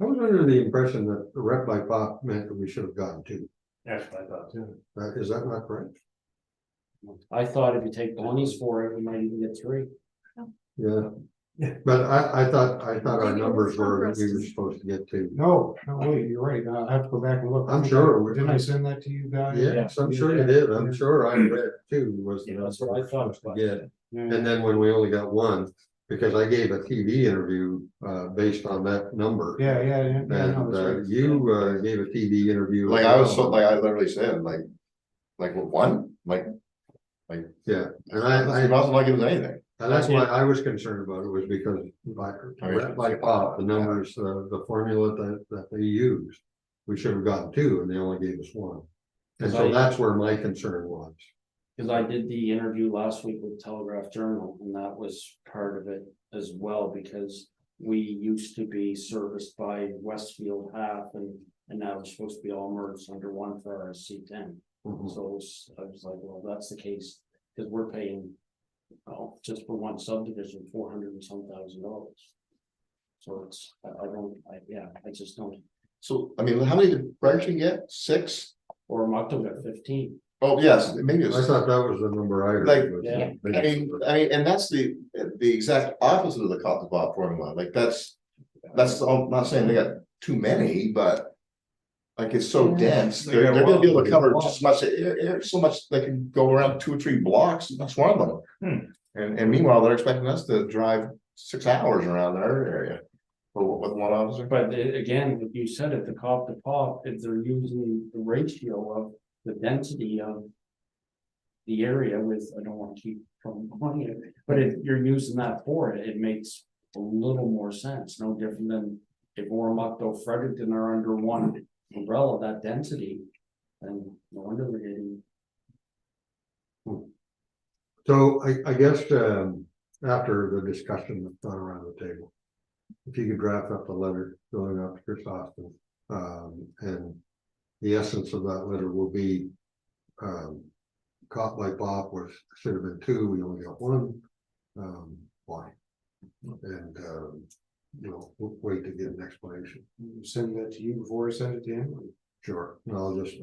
I was under the impression that the rep by pop meant that we should have gotten two. That's what I thought too. Is that not correct? I thought if you take Bonnie's for it, we might even get 3. Yeah. But I thought our numbers were that we were supposed to get two. No, wait, you're right. I have to go back and look. I'm sure. Didn't I send that to you guys? Yes, I'm sure you did. I'm sure I read two was the That's number what I we're thought. supposed to get. Yeah. And then when we only got one, because I gave a TV interview based on that number. Yeah. And No, that's right. you gave a TV interview. like as I was well. so, like I literally said, like what, one, Yeah, and it's not like it was anything. and that's why I was concerned about it, was because like pop, the numbers, the formula that they used. We should have gotten two and they only gave us one. And so that's where my concern was. Because I did the interview last week with Telegraph Journal, and that was part of it as well, because we used to be serviced by Westfield half, and now we're supposed to be all merged under one for our C10. So I was like, well, that's the case, because we're paying, just for one subdivision, $400 and some thousand. So it's, I just don't. So, I mean, how many did Brighton get? 6? Or I'm up to at 15. Oh, yes, maybe it's. I thought that was the number I heard. Like, was- yeah. I mean, and that's the exact opposite of the cop to pop formula, like that's, I'm not saying they got too many, but. Like it's so dense, they're gonna be able to cover just so much, they can go around 2 or 3 blocks, that's one of them. And meanwhile, they're expecting us to drive 6 hours around our area. With one officer. But again, like you said, if the cop to pop, if they're using the ratio of the density of the area with, I don't want to keep from going it, but if you're using that for it, it makes a little more sense, no different than if Oromocto, Fredericton are under one umbrella, that density, then no wonder they're getting. So I guess after the discussion that's done around the table, if you could draft up a letter going out to Chris Austin, and the essence of that letter will be caught by Bob should have been 2, we only got 1. Why? And we'll wait to get an explanation. Send that to you before I send it to him. Sure, and I'll just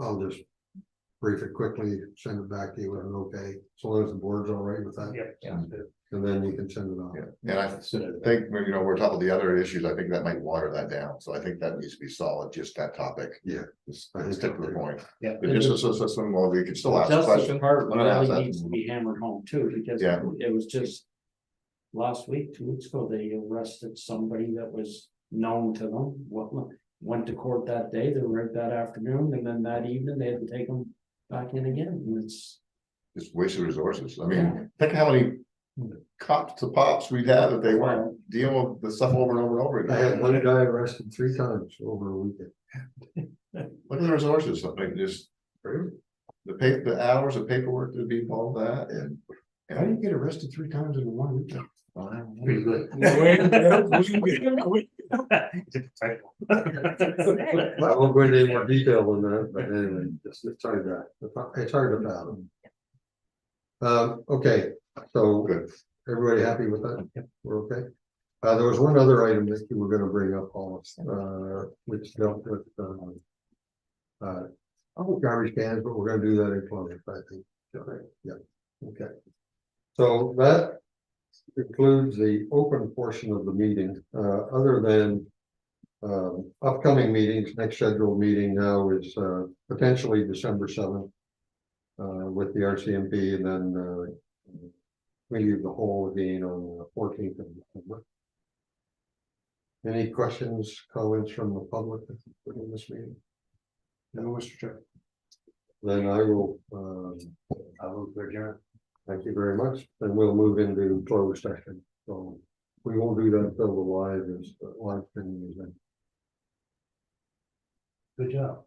brief it quickly, send it back to you with an okay, as long as the board's all right with that. Yep. Sounds good. And then you can send it on. Yeah, and I think, we're talking about the other issues, I think that might water that down, so I think that needs to be solid, just that topic. Yeah. Just stick to the point. Yeah. The justice system, well, we can still ask the Justice question. part I'm gonna ask really that. needs to be hammered home too, because Yeah. it was just. Last week, 2 weeks ago, they arrested somebody that was known to them, went to court that day, they were right that afternoon, and then that evening, they had to take them back in again, and it's. Just wasted resources, I mean, think how many cops to pops we'd have if they weren't dealing with the stuff over and over and over I had again. one guy arrested 3 times over a weekend. Look at the resources, like just. The hours of paperwork to be involved in that and. How do you get arrested 3 times in 1 weekend? Pretty good. I won't go into any more detail on that, but anyway, it's hard to fathom. Okay, so Good. everybody happy with that? We're okay. There was one other item that you were gonna bring up, Paul, which dealt with garbage cans, but we're gonna do that in closing, I think. Yeah, okay. So that concludes the open portion of the meeting, other than. Upcoming meetings, next scheduled meeting now is potentially December 7th. With the RCMP and then committee of the whole again on the 14th of December. Any questions, comments from the public in this meeting? No, Mr. Chair. Then I will adjourn. thank you very much, and we'll move into closed session. So we won't do that until the live streaming is in. Good job.